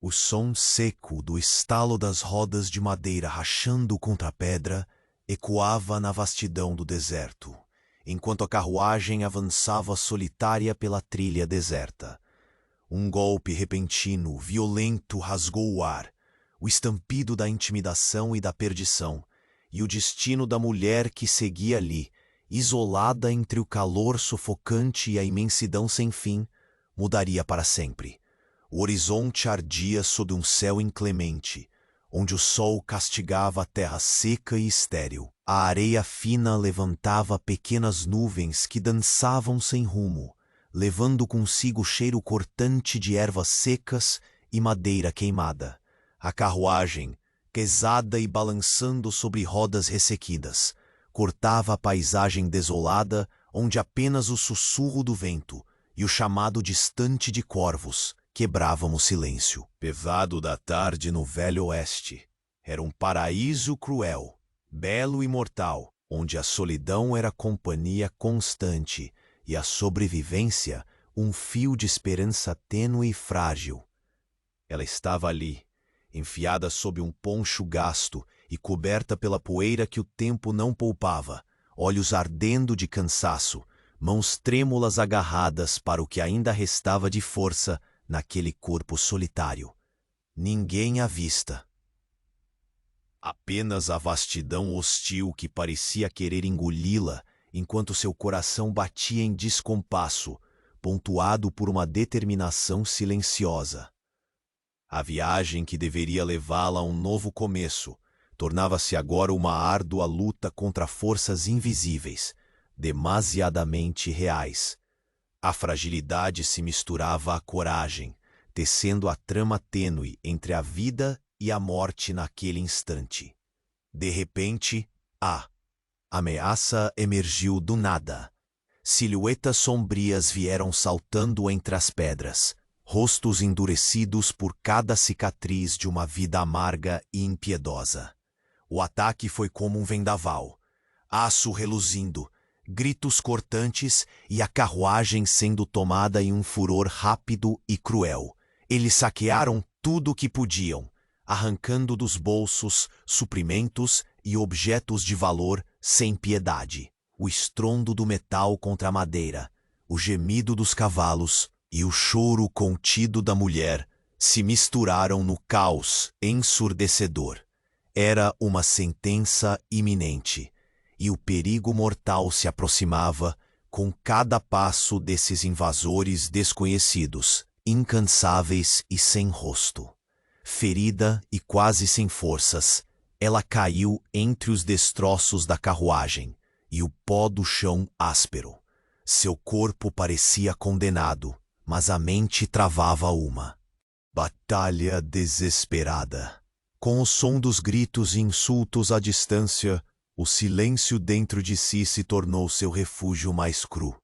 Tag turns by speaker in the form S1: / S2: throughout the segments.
S1: O som seco do estalo das rodas de madeira rachando contra a pedra ecoava na vastidão do deserto, enquanto a carruagem avançava solitária pela trilha deserta. Um golpe repentino, violento, rasgou o ar, o estampido da intimidação e da perdição, e o destino da mulher que seguia ali, isolada entre o calor sufocante e a imensidão sem fim, mudaria para sempre. O horizonte ardia sob um céu inclemente, onde o sol castigava a terra seca e estéril. A areia fina levantava pequenas nuvens que dançavam sem rumo, levando consigo o cheiro cortante de ervas secas e madeira queimada. A carruagem, pesada e balançando sobre rodas ressequidas, cortava a paisagem desolada onde apenas o sussurro do vento e o chamado distante de corvos quebravam o silêncio. Pesado da tarde no Velho Oeste. Era um paraíso cruel, belo e mortal, onde a solidão era companhia constante e a sobrevivência um fio de esperança tênue e frágil. Ela estava ali, enfiada sob um poncho gasto e coberta pela poeira que o tempo não poupava, olhos ardendo de cansaço, mãos trêmulas agarradas para o que ainda restava de força naquele corpo solitário. Ninguém à vista. Apenas a vastidão hostil que parecia querer engoli-la, enquanto seu coração batia em descompasso, pontuado por uma determinação silenciosa. A viagem que deveria levá-la a um novo começo tornava-se agora uma árdua luta contra forças invisíveis, demasiadamente reais. A fragilidade se misturava à coragem, tecendo a trama tênue entre a vida e a morte naquele instante. De repente, a ameaça emergiu do nada. Silhuetas sombrias vieram saltando entre as pedras, rostos endurecidos por cada cicatriz de uma vida amarga e impiedosa. O ataque foi como um vendaval, aço reluzindo, gritos cortantes e a carruagem sendo tomada em um furor rápido e cruel. Eles saquearam tudo o que podiam, arrancando dos bolsos suprimentos e objetos de valor sem piedade. O estrondo do metal contra a madeira, o gemido dos cavalos e o choro contido da mulher se misturaram no caos ensurdecedor. Era uma sentença iminente, e o perigo mortal se aproximava com cada passo desses invasores desconhecidos, incansáveis e sem rosto. Ferida e quase sem forças, ela caiu entre os destroços da carruagem e o pó do chão áspero. Seu corpo parecia condenado, mas a mente travava uma batalha desesperada. Com o som dos gritos e insultos à distância, o silêncio dentro de si se tornou seu refúgio mais cru.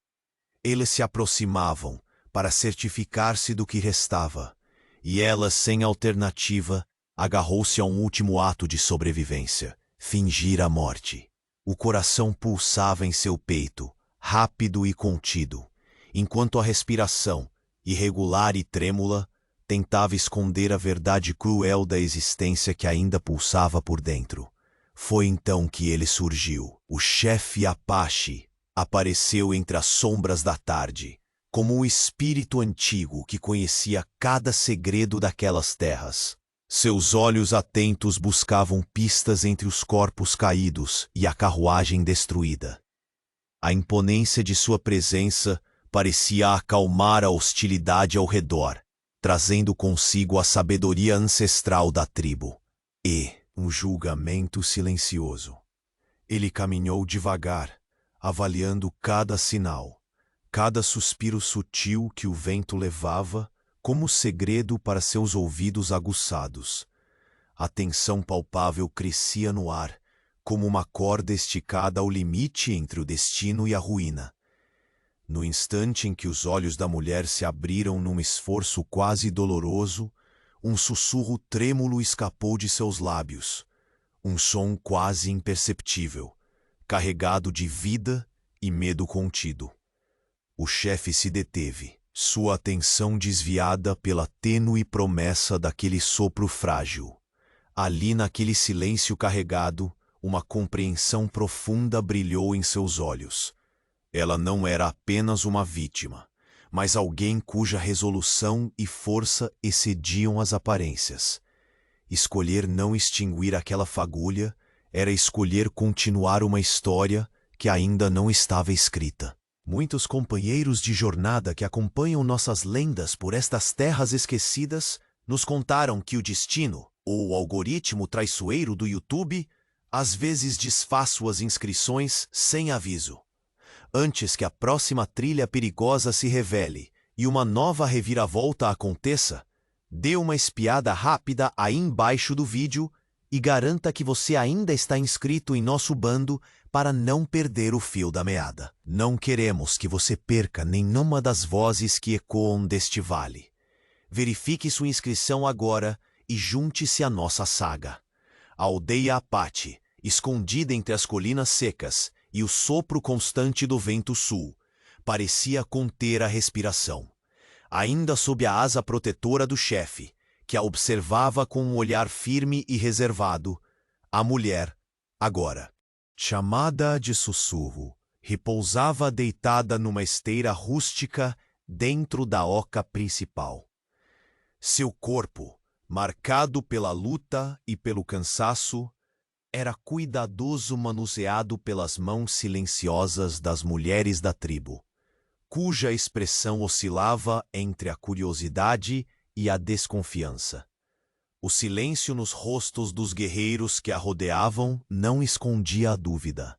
S1: Eles se aproximavam para certificar-se do que restava, e ela, sem alternativa, agarrou-se a um último ato de sobrevivência, fingir a morte. O coração pulsava em seu peito, rápido e contido, enquanto a respiração, irregular e trêmula, tentava esconder a verdade cruel da existência que ainda pulsava por dentro. Foi então que ele surgiu. O chefe Apache apareceu entre as sombras da tarde, como um espírito antigo que conhecia cada segredo daquelas terras. Seus olhos atentos buscavam pistas entre os corpos caídos e a carruagem destruída. A imponência de sua presença parecia acalmar a hostilidade ao redor, trazendo consigo a sabedoria ancestral da tribo. E um julgamento silencioso. Ele caminhou devagar, avaliando cada sinal, cada suspiro sutil que o vento levava, como segredo para seus ouvidos aguçados. A tensão palpável crescia no ar, como uma corda esticada ao limite entre o destino e a ruína. No instante em que os olhos da mulher se abriram num esforço quase doloroso, um sussurro trêmulo escapou de seus lábios, um som quase imperceptível, carregado de vida e medo contido. O chefe se deteve, sua atenção desviada pela tênue promessa daquele sopro frágil. Ali naquele silêncio carregado, uma compreensão profunda brilhou em seus olhos. Ela não era apenas uma vítima, mas alguém cuja resolução e força excediam as aparências. Escolher não extinguir aquela fagulha era escolher continuar uma história que ainda não estava escrita. Muitos companheiros de jornada que acompanham nossas lendas por estas terras esquecidas nos contaram que o destino, ou o algoritmo traiçoeiro do YouTube, às vezes desfaz suas inscrições sem aviso. Antes que a próxima trilha perigosa se revele e uma nova reviravolta aconteça, dê uma espiada rápida aí embaixo do vídeo e garanta que você ainda está inscrito em nosso bando para não perder o fio da meada. Não queremos que você perca nenhuma das vozes que ecoam deste vale. Verifique sua inscrição agora e junte-se à nossa saga. A aldeia Apache, escondida entre as colinas secas e o sopro constante do vento sul, parecia conter a respiração. Ainda sob a asa protetora do chefe, que a observava com um olhar firme e reservado, a mulher, agora chamada de Sussurro, repousava deitada numa esteira rústica dentro da oca principal. Seu corpo, marcado pela luta e pelo cansaço, era cuidadoso manuseado pelas mãos silenciosas das mulheres da tribo, cuja expressão oscilava entre a curiosidade e a desconfiança. O silêncio nos rostos dos guerreiros que a rodeavam não escondia a dúvida.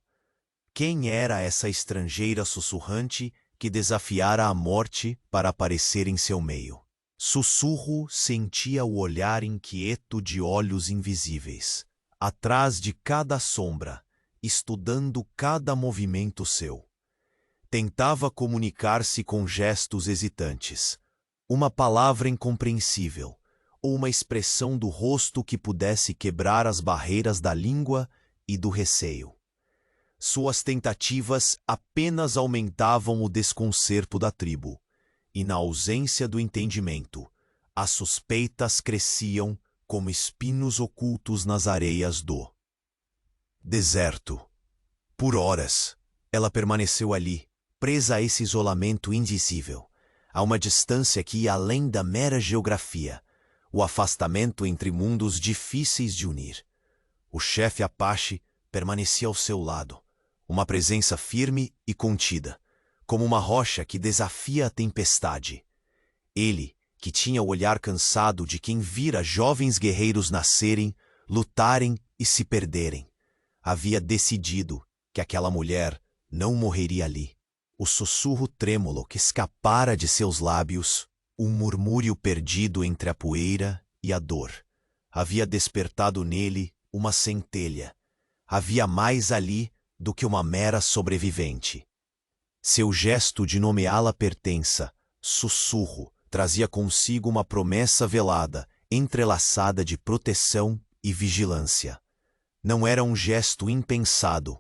S1: Quem era essa estrangeira sussurrante que desafiara a morte para aparecer em seu meio? Sussurro sentia o olhar inquieto de olhos invisíveis, atrás de cada sombra, estudando cada movimento seu. Tentava comunicar-se com gestos hesitantes, uma palavra incompreensível, ou uma expressão do rosto que pudesse quebrar as barreiras da língua e do receio. Suas tentativas apenas aumentavam o desconcerto da tribo, e na ausência do entendimento, as suspeitas cresciam como espinos ocultos nas areias do deserto. Por horas, ela permaneceu ali, presa a esse isolamento indizível, a uma distância que ia além da mera geografia, o afastamento entre mundos difíceis de unir. O chefe Apache permanecia ao seu lado, uma presença firme e contida, como uma rocha que desafia a tempestade. Ele, que tinha o olhar cansado de quem vira jovens guerreiros nascerem, lutarem e se perderem, havia decidido que aquela mulher não morreria ali. O sussurro trêmulo que escapara de seus lábios, um murmúrio perdido entre a poeira e a dor, havia despertado nele uma centelha. Havia mais ali do que uma mera sobrevivente. Seu gesto de nomeá-la pertença, Sussurro, trazia consigo uma promessa velada, entrelaçada de proteção e vigilância. Não era um gesto impensado,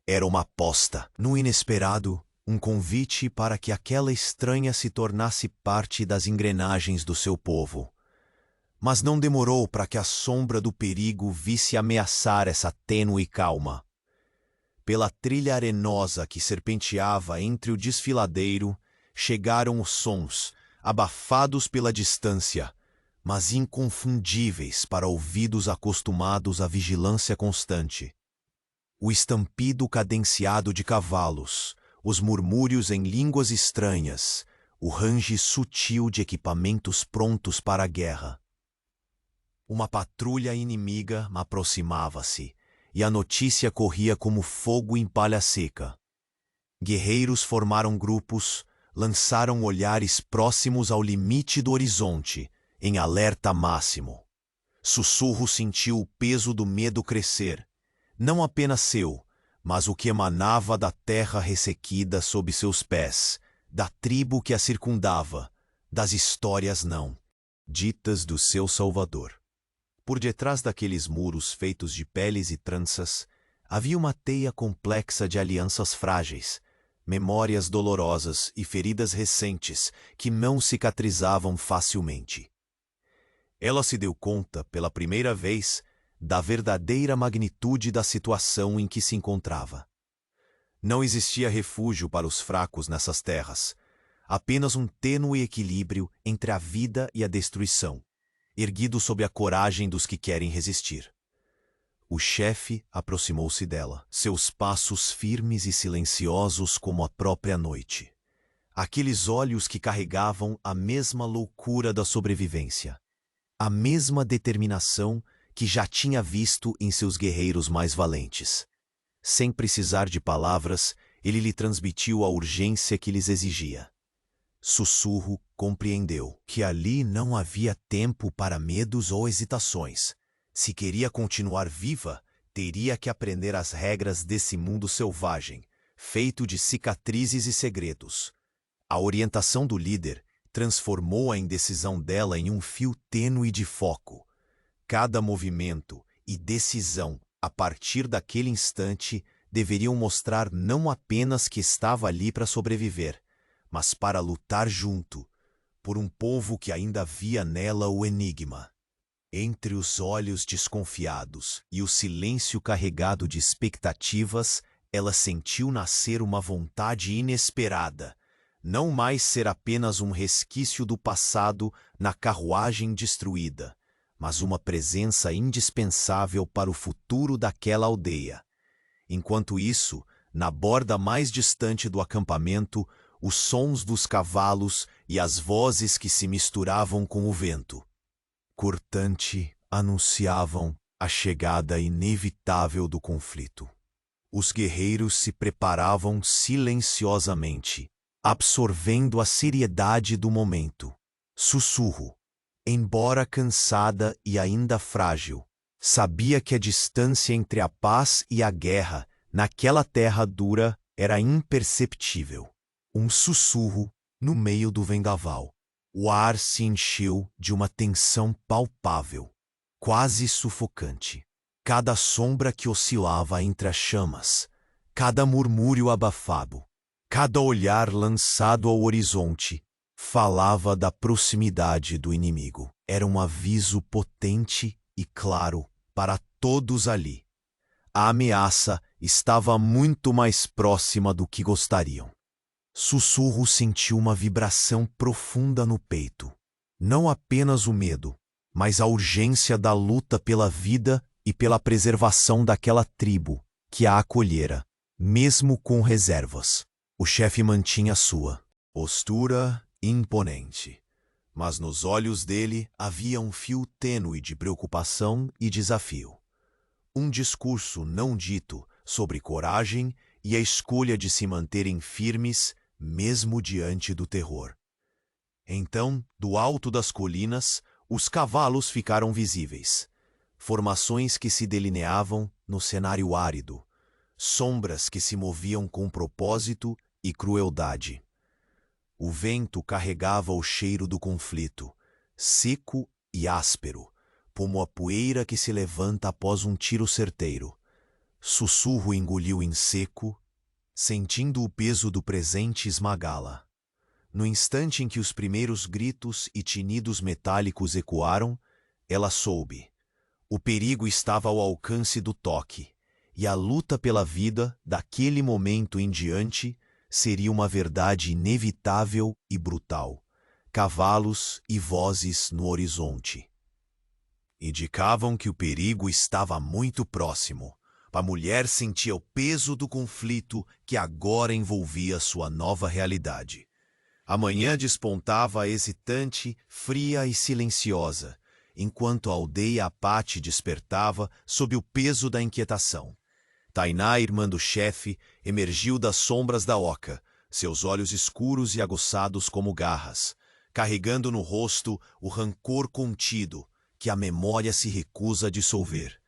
S1: era uma aposta no inesperado, um convite para que aquela estranha se tornasse parte das engrenagens do seu povo. Mas não demorou para que a sombra do perigo visse ameaçar essa tênue calma. Pela trilha arenosa que serpenteava entre o desfiladeiro, chegaram os sons, abafados pela distância, mas inconfundíveis para ouvidos acostumados à vigilância constante. O estampido cadenciado de cavalos, os murmúrios em línguas estranhas, o range sutil de equipamentos prontos para a guerra. Uma patrulha inimiga aproximava-se, e a notícia corria como fogo em palha seca. Guerreiros formaram grupos, lançaram olhares próximos ao limite do horizonte, em alerta máximo. Sussurro sentiu o peso do medo crescer, não apenas seu, mas o que emanava da terra ressequida sob seus pés, da tribo que a circundava, das histórias não ditas do seu Salvador. Por detrás daqueles muros feitos de peles e tranças, havia uma teia complexa de alianças frágeis, memórias dolorosas e feridas recentes que não cicatrizavam facilmente. Ela se deu conta, pela primeira vez, da verdadeira magnitude da situação em que se encontrava. Não existia refúgio para os fracos nessas terras, apenas um tênue equilíbrio entre a vida e a destruição, erguido sob a coragem dos que querem resistir. O chefe aproximou-se dela, seus passos firmes e silenciosos como a própria noite. Aqueles olhos que carregavam a mesma loucura da sobrevivência, a mesma determinação que já tinha visto em seus guerreiros mais valentes. Sem precisar de palavras, ele lhe transmitiu a urgência que lhes exigia. Sussurro compreendeu que ali não havia tempo para medos ou hesitações. Se queria continuar viva, teria que aprender as regras desse mundo selvagem, feito de cicatrizes e segredos. A orientação do líder transformou a indecisão dela em um fio tênue de foco. Cada movimento e decisão, a partir daquele instante, deveriam mostrar não apenas que estava ali para sobreviver, mas para lutar junto, por um povo que ainda via nela o enigma. Entre os olhos desconfiados e o silêncio carregado de expectativas, ela sentiu nascer uma vontade inesperada, não mais ser apenas um resquício do passado na carruagem destruída, mas uma presença indispensável para o futuro daquela aldeia. Enquanto isso, na borda mais distante do acampamento, os sons dos cavalos e as vozes que se misturavam com o vento cortante anunciavam a chegada inevitável do conflito. Os guerreiros se preparavam silenciosamente, absorvendo a seriedade do momento. Sussurro, embora cansada e ainda frágil, sabia que a distância entre a paz e a guerra naquela terra dura era imperceptível. Um sussurro no meio do vendaval. O ar se encheu de uma tensão palpável, quase sufocante. Cada sombra que oscilava entre as chamas, cada murmúrio abafado, cada olhar lançado ao horizonte, falava da proximidade do inimigo. Era um aviso potente e claro para todos ali. A ameaça estava muito mais próxima do que gostariam. Sussurro sentiu uma vibração profunda no peito. Não apenas o medo, mas a urgência da luta pela vida e pela preservação daquela tribo que a acolhera, mesmo com reservas. O chefe mantinha sua postura imponente, mas nos olhos dele havia um fio tênue de preocupação e desafio. Um discurso não dito sobre coragem e a escolha de se manterem firmes mesmo diante do terror. Então, do alto das colinas, os cavalos ficaram visíveis. Formações que se delineavam no cenário árido, sombras que se moviam com propósito e crueldade. O vento carregava o cheiro do conflito, seco e áspero, como a poeira que se levanta após um tiro certeiro. Sussurro engoliu em seco, sentindo o peso do presente esmagá-la. No instante em que os primeiros gritos e tinidos metálicos ecoaram, ela soube. O perigo estava ao alcance do toque, e a luta pela vida, daquele momento em diante, seria uma verdade inevitável e brutal. Cavalos e vozes no horizonte indicavam que o perigo estava muito próximo. A mulher sentia o peso do conflito que agora envolvia sua nova realidade. A manhã despontava hesitante, fria e silenciosa, enquanto a aldeia Apate despertava sob o peso da inquietação. Tainá, irmã do chefe, emergiu das sombras da oca, seus olhos escuros e aguçados como garras, carregando no rosto o rancor contido que a memória se recusa a dissolver.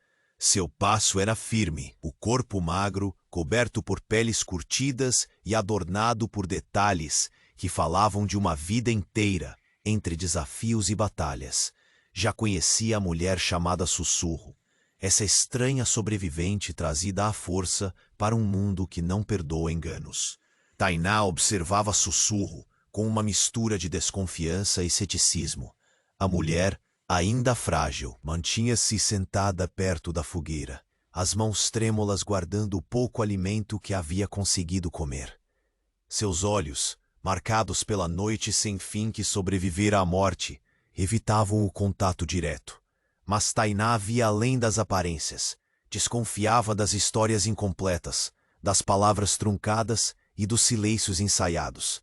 S1: Seu passo era firme, o corpo magro, coberto por peles curtidas e adornado por detalhes que falavam de uma vida inteira, entre desafios e batalhas. Já conhecia a mulher chamada Sussurro, essa estranha sobrevivente trazida à força para um mundo que não perdoa enganos. Tainá observava Sussurro com uma mistura de desconfiança e ceticismo. A mulher, ainda frágil, mantinha-se sentada perto da fogueira, as mãos trêmulas guardando o pouco alimento que havia conseguido comer. Seus olhos, marcados pela noite sem fim que sobrevivera à morte, evitavam o contato direto. Mas Tainá via além das aparências, desconfiava das histórias incompletas, das palavras truncadas e dos silêncios ensaiados.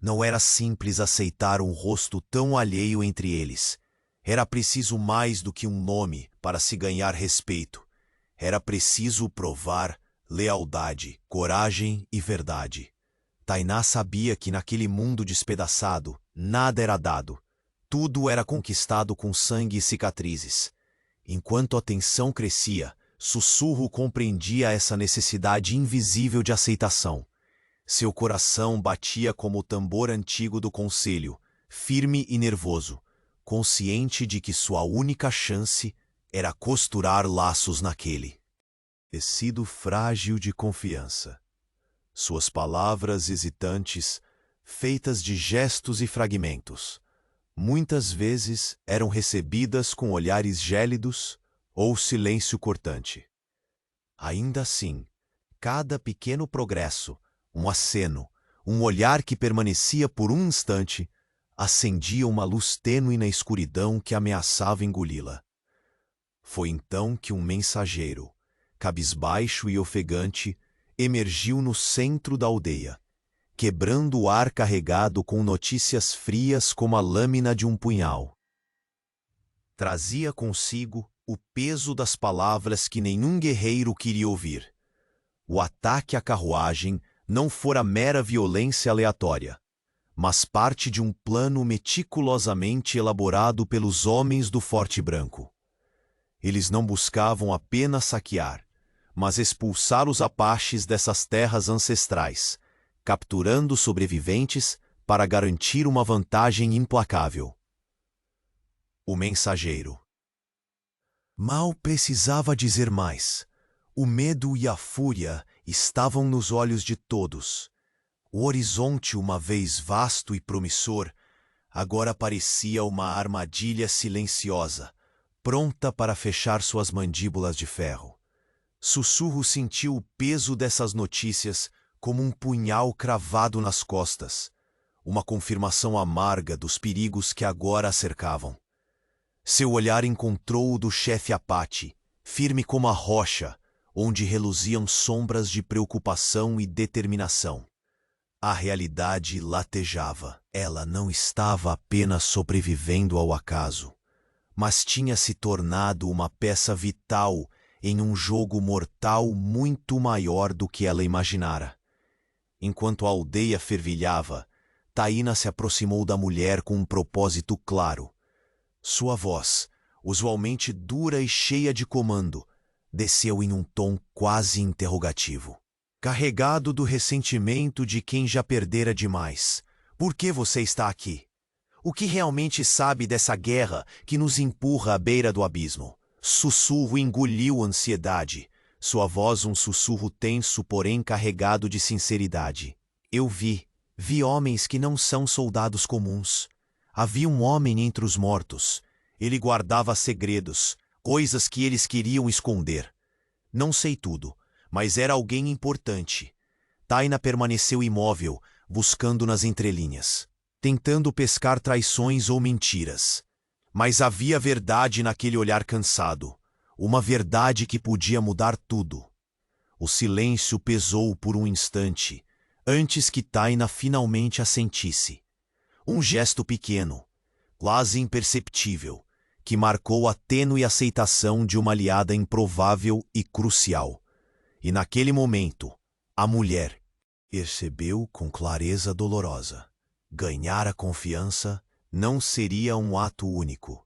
S1: Não era simples aceitar um rosto tão alheio entre eles. Era preciso mais do que um nome para se ganhar respeito. Era preciso provar lealdade, coragem e verdade. Tainá sabia que naquele mundo despedaçado, nada era dado. Tudo era conquistado com sangue e cicatrizes. Enquanto a tensão crescia, Sussurro compreendia essa necessidade invisível de aceitação. Seu coração batia como o tambor antigo do conselho, firme e nervoso, consciente de que sua única chance era costurar laços naquele tecido frágil de confiança. Suas palavras hesitantes, feitas de gestos e fragmentos, muitas vezes eram recebidas com olhares gélidos ou silêncio cortante. Ainda assim, cada pequeno progresso, um aceno, um olhar que permanecia por um instante, acendia uma luz tênue na escuridão que ameaçava engoli-la. Foi então que um mensageiro, cabisbaixo e ofegante, emergiu no centro da aldeia, quebrando o ar carregado com notícias frias como a lâmina de um punhal. Trazia consigo o peso das palavras que nenhum guerreiro queria ouvir. O ataque à carruagem não fora mera violência aleatória, mas parte de um plano meticulosamente elaborado pelos homens do Forte Branco. Eles não buscavam apenas saquear, mas expulsar os apaches dessas terras ancestrais, capturando sobreviventes para garantir uma vantagem implacável. O mensageiro mal precisava dizer mais. O medo e a fúria estavam nos olhos de todos. O horizonte, uma vez vasto e promissor, agora parecia uma armadilha silenciosa, pronta para fechar suas mandíbulas de ferro. Sussurro sentiu o peso dessas notícias como um punhal cravado nas costas, uma confirmação amarga dos perigos que agora a cercavam. Seu olhar encontrou o do chefe Apache, firme como a rocha, onde reluziam sombras de preocupação e determinação. A realidade latejava. Ela não estava apenas sobrevivendo ao acaso, mas tinha se tornado uma peça vital em um jogo mortal muito maior do que ela imaginara. Enquanto a aldeia fervilhava, Taína se aproximou da mulher com um propósito claro. Sua voz, usualmente dura e cheia de comando, desceu em um tom quase interrogativo. Carregado do ressentimento de quem já perdera demais. Por que você está aqui? O que realmente sabe dessa guerra que nos empurra à beira do abismo? Sussurro engoliu a ansiedade. Sua voz um sussurro tenso, porém carregado de sinceridade. Eu vi homens que não são soldados comuns. Havia um homem entre os mortos. Ele guardava segredos, coisas que eles queriam esconder. Não sei tudo, mas era alguém importante. Taina permaneceu imóvel, buscando nas entrelinhas, tentando pescar traições ou mentiras. Mas havia verdade naquele olhar cansado, uma verdade que podia mudar tudo. O silêncio pesou por um instante, antes que Taina finalmente assentisse. Um gesto pequeno, quase imperceptível, que marcou a tênue aceitação de uma aliada improvável e crucial. E naquele momento, a mulher percebeu com clareza dolorosa. Ganhar a confiança não seria um ato único,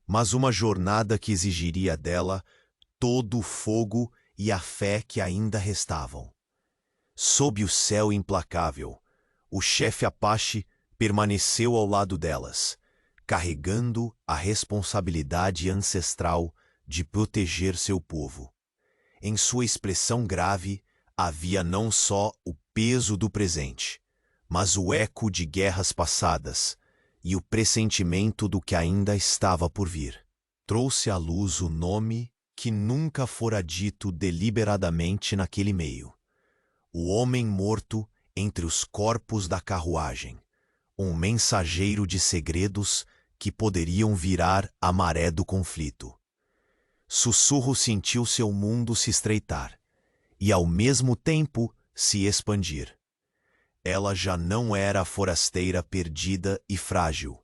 S1: mas uma jornada que exigiria dela todo o fogo e a fé que ainda restavam. Sob o céu implacável, o chefe Apache permaneceu ao lado delas, carregando a responsabilidade ancestral de proteger seu povo. Em sua expressão grave, havia não só o peso do presente, mas o eco de guerras passadas e o pressentimento do que ainda estava por vir. Trouxe à luz o nome que nunca fora dito deliberadamente naquele meio. O homem morto entre os corpos da carruagem, um mensageiro de segredos que poderiam virar a maré do conflito. Sussurro sentiu seu mundo se estreitar e, ao mesmo tempo, se expandir. Ela já não era a forasteira perdida e frágil.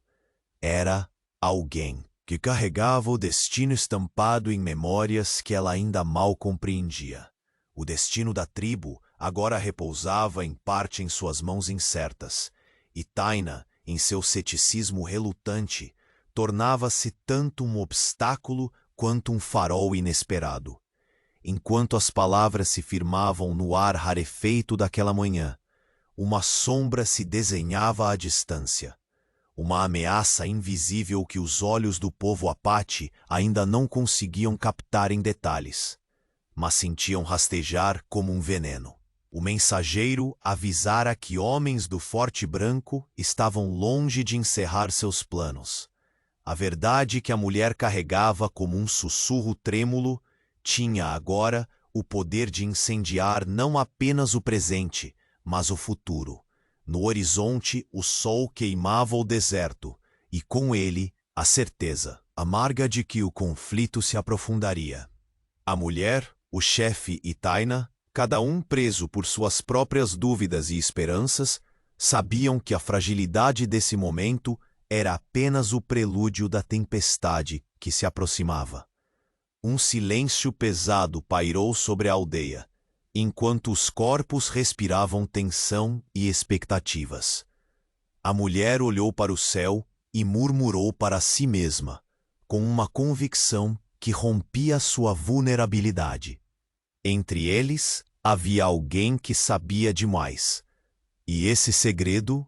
S1: Era alguém que carregava o destino estampado em memórias que ela ainda mal compreendia. O destino da tribo agora repousava em parte em suas mãos incertas, e Taina, em seu ceticismo relutante, tornava-se tanto um obstáculo quanto um farol inesperado. Enquanto as palavras se firmavam no ar rarefeito daquela manhã, uma sombra se desenhava à distância. Uma ameaça invisível que os olhos do povo Apache ainda não conseguiam captar em detalhes, mas sentiam rastejar como um veneno. O mensageiro avisara que homens do Forte Branco estavam longe de encerrar seus planos. A verdade que a mulher carregava como um sussurro trêmulo tinha agora o poder de incendiar não apenas o presente, mas o futuro. No horizonte, o sol queimava o deserto, e com ele, a certeza amarga de que o conflito se aprofundaria. A mulher, o chefe e Taina, cada um preso por suas próprias dúvidas e esperanças, sabiam que a fragilidade desse momento era apenas o prelúdio da tempestade que se aproximava. Um silêncio pesado pairou sobre a aldeia, enquanto os corpos respiravam tensão e expectativas. A mulher olhou para o céu e murmurou para si mesma, com uma convicção que rompia sua vulnerabilidade. Entre eles, havia alguém que sabia demais. E esse segredo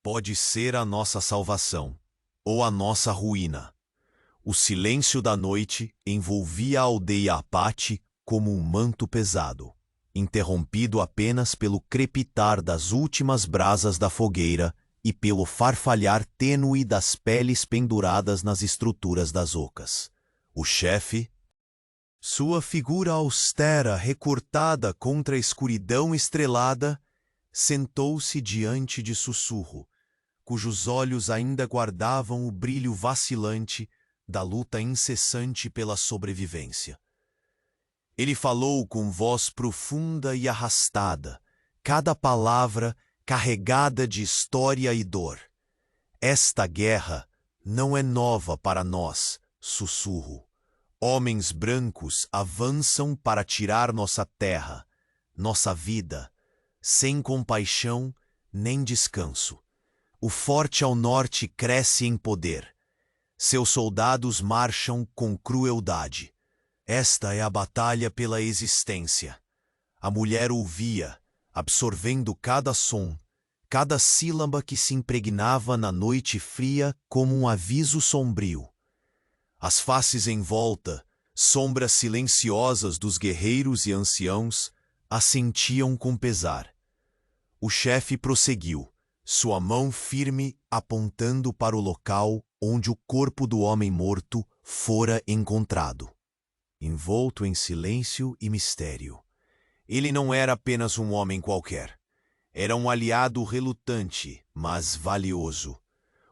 S1: pode ser a nossa salvação, ou a nossa ruína. O silêncio da noite envolvia a aldeia Apache como um manto pesado, interrompido apenas pelo crepitar das últimas brasas da fogueira e pelo farfalhar tênue das peles penduradas nas estruturas das ocas. O chefe, sua figura austera recortada contra a escuridão estrelada, sentou-se diante de Sussurro, cujos olhos ainda guardavam o brilho vacilante da luta incessante pela sobrevivência. Ele falou com voz profunda e arrastada, cada palavra carregada de história e dor. Esta guerra não é nova para nós, Sussurro. Homens brancos avançam para tirar nossa terra, nossa vida, sem compaixão nem descanso. O forte ao norte cresce em poder. Seus soldados marcham com crueldade. Esta é a batalha pela existência. A mulher ouvia, absorvendo cada som, cada sílaba que se impregnava na noite fria como um aviso sombrio. As faces em volta, sombras silenciosas dos guerreiros e anciãos, assentiam com pesar. O chefe prosseguiu, sua mão firme apontando para o local onde o corpo do homem morto fora encontrado. Envolto em silêncio e mistério. Ele não era apenas um homem qualquer. Era um aliado relutante, mas valioso.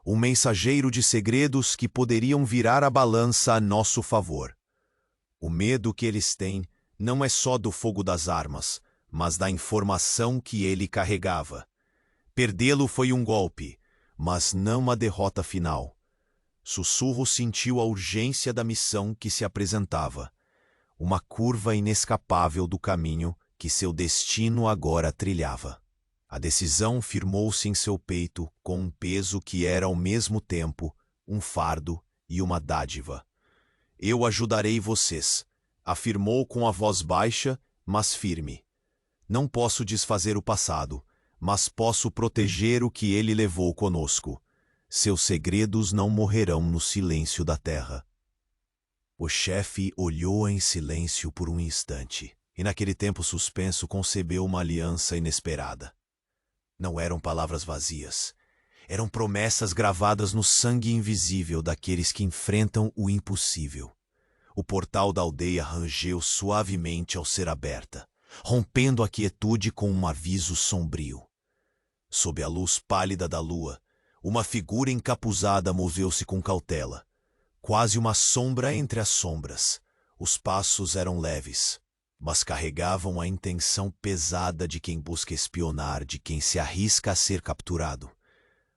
S1: Um mensageiro de segredos que poderiam virar a balança a nosso favor. O medo que eles têm não é só do fogo das armas, mas da informação que ele carregava. Perdê-lo foi um golpe, mas não a derrota final. Sussurro sentiu a urgência da missão que se apresentava, uma curva inescapável do caminho que seu destino agora trilhava. A decisão firmou-se em seu peito com um peso que era ao mesmo tempo um fardo e uma dádiva. Eu ajudarei vocês, afirmou com a voz baixa, mas firme. Não posso desfazer o passado, mas posso proteger o que ele levou conosco. Seus segredos não morrerão no silêncio da terra. O chefe olhou em silêncio por um instante. E naquele tempo suspenso concebeu uma aliança inesperada. Não eram palavras vazias. Eram promessas gravadas no sangue invisível daqueles que enfrentam o impossível. O portal da aldeia rangeu suavemente ao ser aberta, rompendo a quietude com um aviso sombrio. Sob a luz pálida da lua, uma figura encapuzada moveu-se com cautela, quase uma sombra entre as sombras. Os passos eram leves, mas carregavam a intenção pesada de quem busca espionar, de quem se arrisca a ser capturado.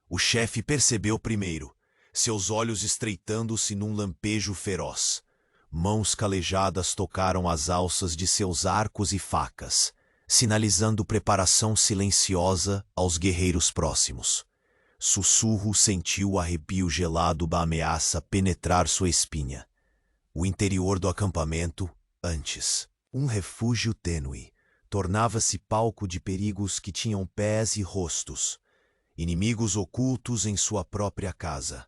S1: O chefe percebeu primeiro, seus olhos estreitando-se num lampejo feroz. Mãos calejadas tocaram as alças de seus arcos e facas, sinalizando preparação silenciosa aos guerreiros próximos. Sussurro sentiu o arrepio gelado da ameaça penetrar sua espinha. O interior do acampamento, antes um refúgio tênue, tornava-se palco de perigos que tinham pés e rostos, inimigos ocultos em sua própria casa.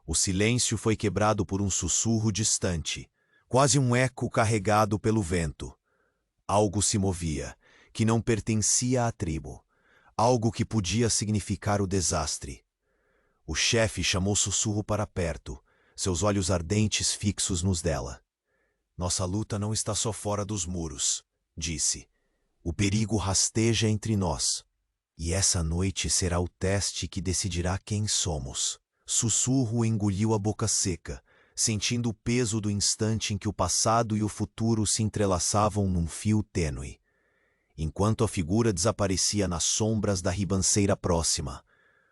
S1: O silêncio foi quebrado por um sussurro distante, quase um eco carregado pelo vento. Algo se movia, que não pertencia à tribo. Algo que podia significar o desastre. O chefe chamou Sussurro para perto, seus olhos ardentes fixos nos dela. Nossa luta não está só fora dos muros, disse. O perigo rasteja entre nós. E essa noite será o teste que decidirá quem somos. Sussurro engoliu a boca seca, sentindo o peso do instante em que o passado e o futuro se entrelaçavam num fio tênue. Enquanto a figura desaparecia nas sombras da ribanceira próxima,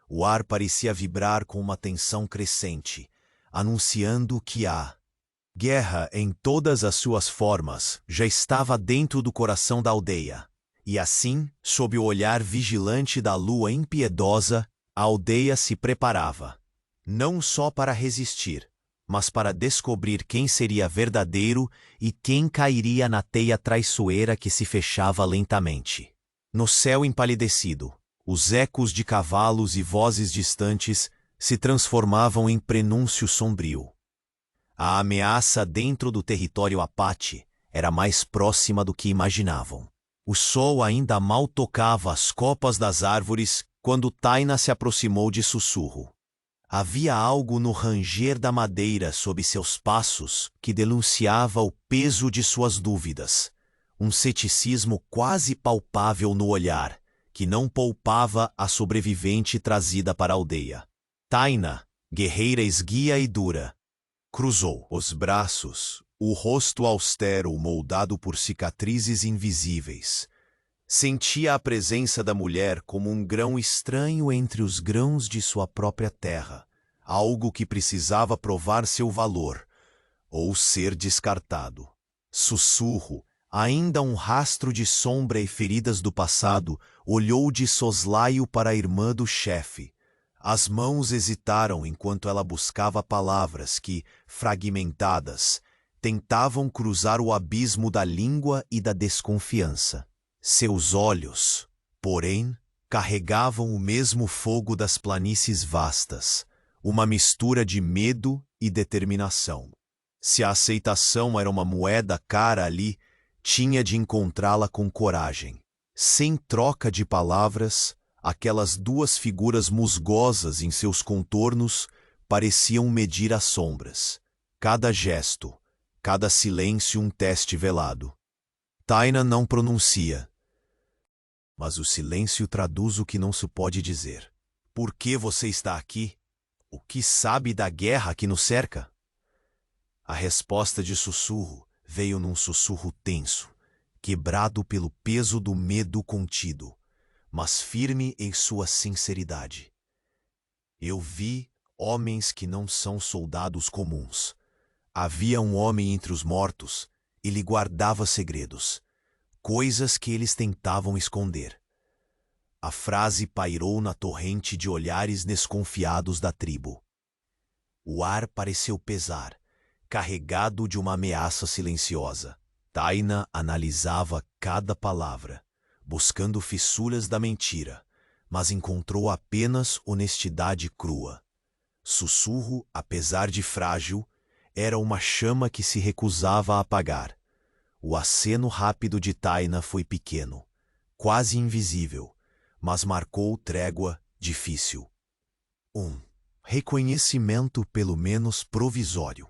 S1: o ar parecia vibrar com uma tensão crescente, anunciando que a guerra em todas as suas formas já estava dentro do coração da aldeia. E assim, sob o olhar vigilante da lua impiedosa, a aldeia se preparava. Não só para resistir, mas para descobrir quem seria verdadeiro e quem cairia na teia traiçoeira que se fechava lentamente. No céu empalidecido, os ecos de cavalos e vozes distantes se transformavam em prenúncio sombrio. A ameaça dentro do território Apache era mais próxima do que imaginavam. O sol ainda mal tocava as copas das árvores quando Taina se aproximou de Sussurro. Havia algo no ranger da madeira sob seus passos que denunciava o peso de suas dúvidas. Um ceticismo quase palpável no olhar, que não poupava a sobrevivente trazida para a aldeia. Taina, guerreira esguia e dura, cruzou os braços, o rosto austero moldado por cicatrizes invisíveis. Sentia a presença da mulher como um grão estranho entre os grãos de sua própria terra, algo que precisava provar seu valor, ou ser descartado. Sussurro, ainda um rastro de sombra e feridas do passado, olhou de soslaio para a irmã do chefe. As mãos hesitaram enquanto ela buscava palavras que, fragmentadas, tentavam cruzar o abismo da língua e da desconfiança. Seus olhos, porém, carregavam o mesmo fogo das planícies vastas, uma mistura de medo e determinação. Se a aceitação era uma moeda cara ali, tinha de encontrá-la com coragem. Sem troca de palavras, aquelas duas figuras musgosas em seus contornos pareciam medir as sombras. Cada gesto, cada silêncio um teste velado. Taina não pronuncia, mas o silêncio traduz o que não se pode dizer. Por que você está aqui? O que sabe da guerra que nos cerca? A resposta de Sussurro veio num sussurro tenso, quebrado pelo peso do medo contido, mas firme em sua sinceridade. Eu vi homens que não são soldados comuns. Havia um homem entre os mortos, ele guardava segredos, coisas que eles tentavam esconder. A frase pairou na torrente de olhares desconfiados da tribo. O ar pareceu pesar, carregado de uma ameaça silenciosa. Taina analisava cada palavra, buscando fissuras da mentira, mas encontrou apenas honestidade crua. Sussurro, apesar de frágil, era uma chama que se recusava a apagar. O aceno rápido de Taina foi pequeno, quase invisível, mas marcou trégua difícil. Reconhecimento pelo menos provisório.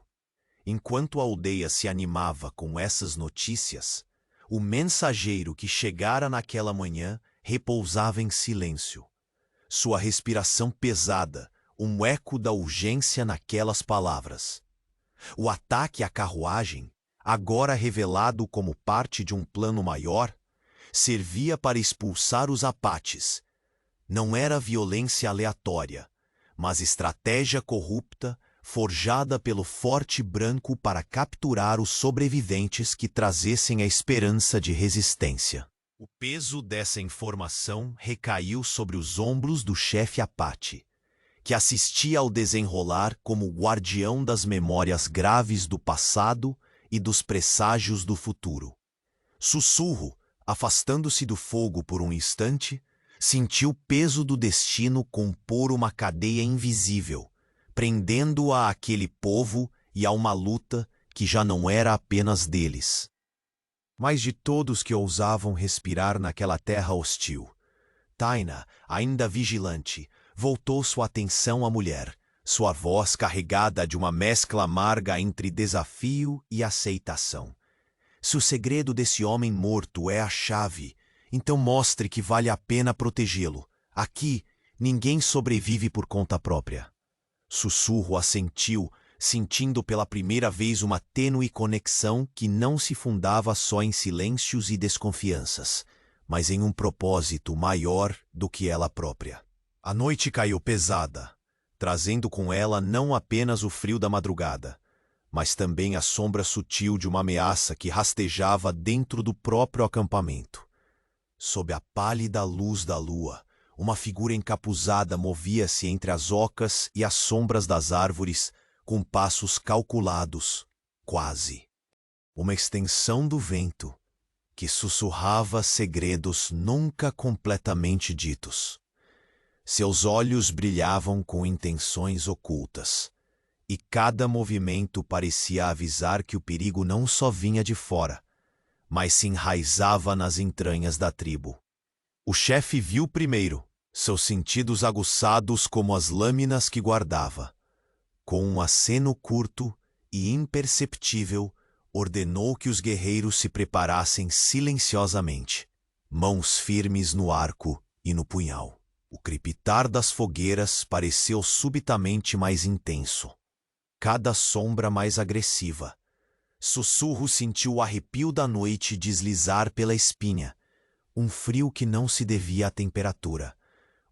S1: Enquanto a aldeia se animava com essas notícias, o mensageiro que chegara naquela manhã repousava em silêncio. Sua respiração pesada, um eco da urgência naquelas palavras. O ataque à carruagem, agora revelado como parte de um plano maior, servia para expulsar os apaches. Não era violência aleatória, mas estratégia corrupta forjada pelo Forte Branco para capturar os sobreviventes que trazessem a esperança de resistência. O peso dessa informação recaiu sobre os ombros do chefe Apache, que assistia ao desenrolar como guardião das memórias graves do passado e dos presságios do futuro. Sussurro, afastando-se do fogo por um instante, sentiu o peso do destino compor uma cadeia invisível, prendendo-a àquele povo e a uma luta que já não era apenas deles, mas de todos que ousavam respirar naquela terra hostil. Taina, ainda vigilante, voltou sua atenção à mulher, sua voz carregada de uma mescla amarga entre desafio e aceitação. Se o segredo desse homem morto é a chave, então mostre que vale a pena protegê-lo. Aqui, ninguém sobrevive por conta própria. Sussurro assentiu, sentindo pela primeira vez uma tênue conexão que não se fundava só em silêncios e desconfianças, mas em um propósito maior do que ela própria. A noite caiu pesada, trazendo com ela não apenas o frio da madrugada, mas também a sombra sutil de uma ameaça que rastejava dentro do próprio acampamento. Sob a pálida luz da lua, uma figura encapuzada movia-se entre as ocas e as sombras das árvores, com passos calculados, quase. Uma extensão do vento, que sussurrava segredos nunca completamente ditos. Seus olhos brilhavam com intenções ocultas, e cada movimento parecia avisar que o perigo não só vinha de fora, mas se enraizava nas entranhas da tribo. O chefe viu primeiro, seus sentidos aguçados como as lâminas que guardava. Com um aceno curto e imperceptível, ordenou que os guerreiros se preparassem silenciosamente, mãos firmes no arco e no punhal. O crepitar das fogueiras pareceu subitamente mais intenso, cada sombra mais agressiva. Sussurro sentiu o arrepio da noite deslizar pela espinha, um frio que não se devia à temperatura.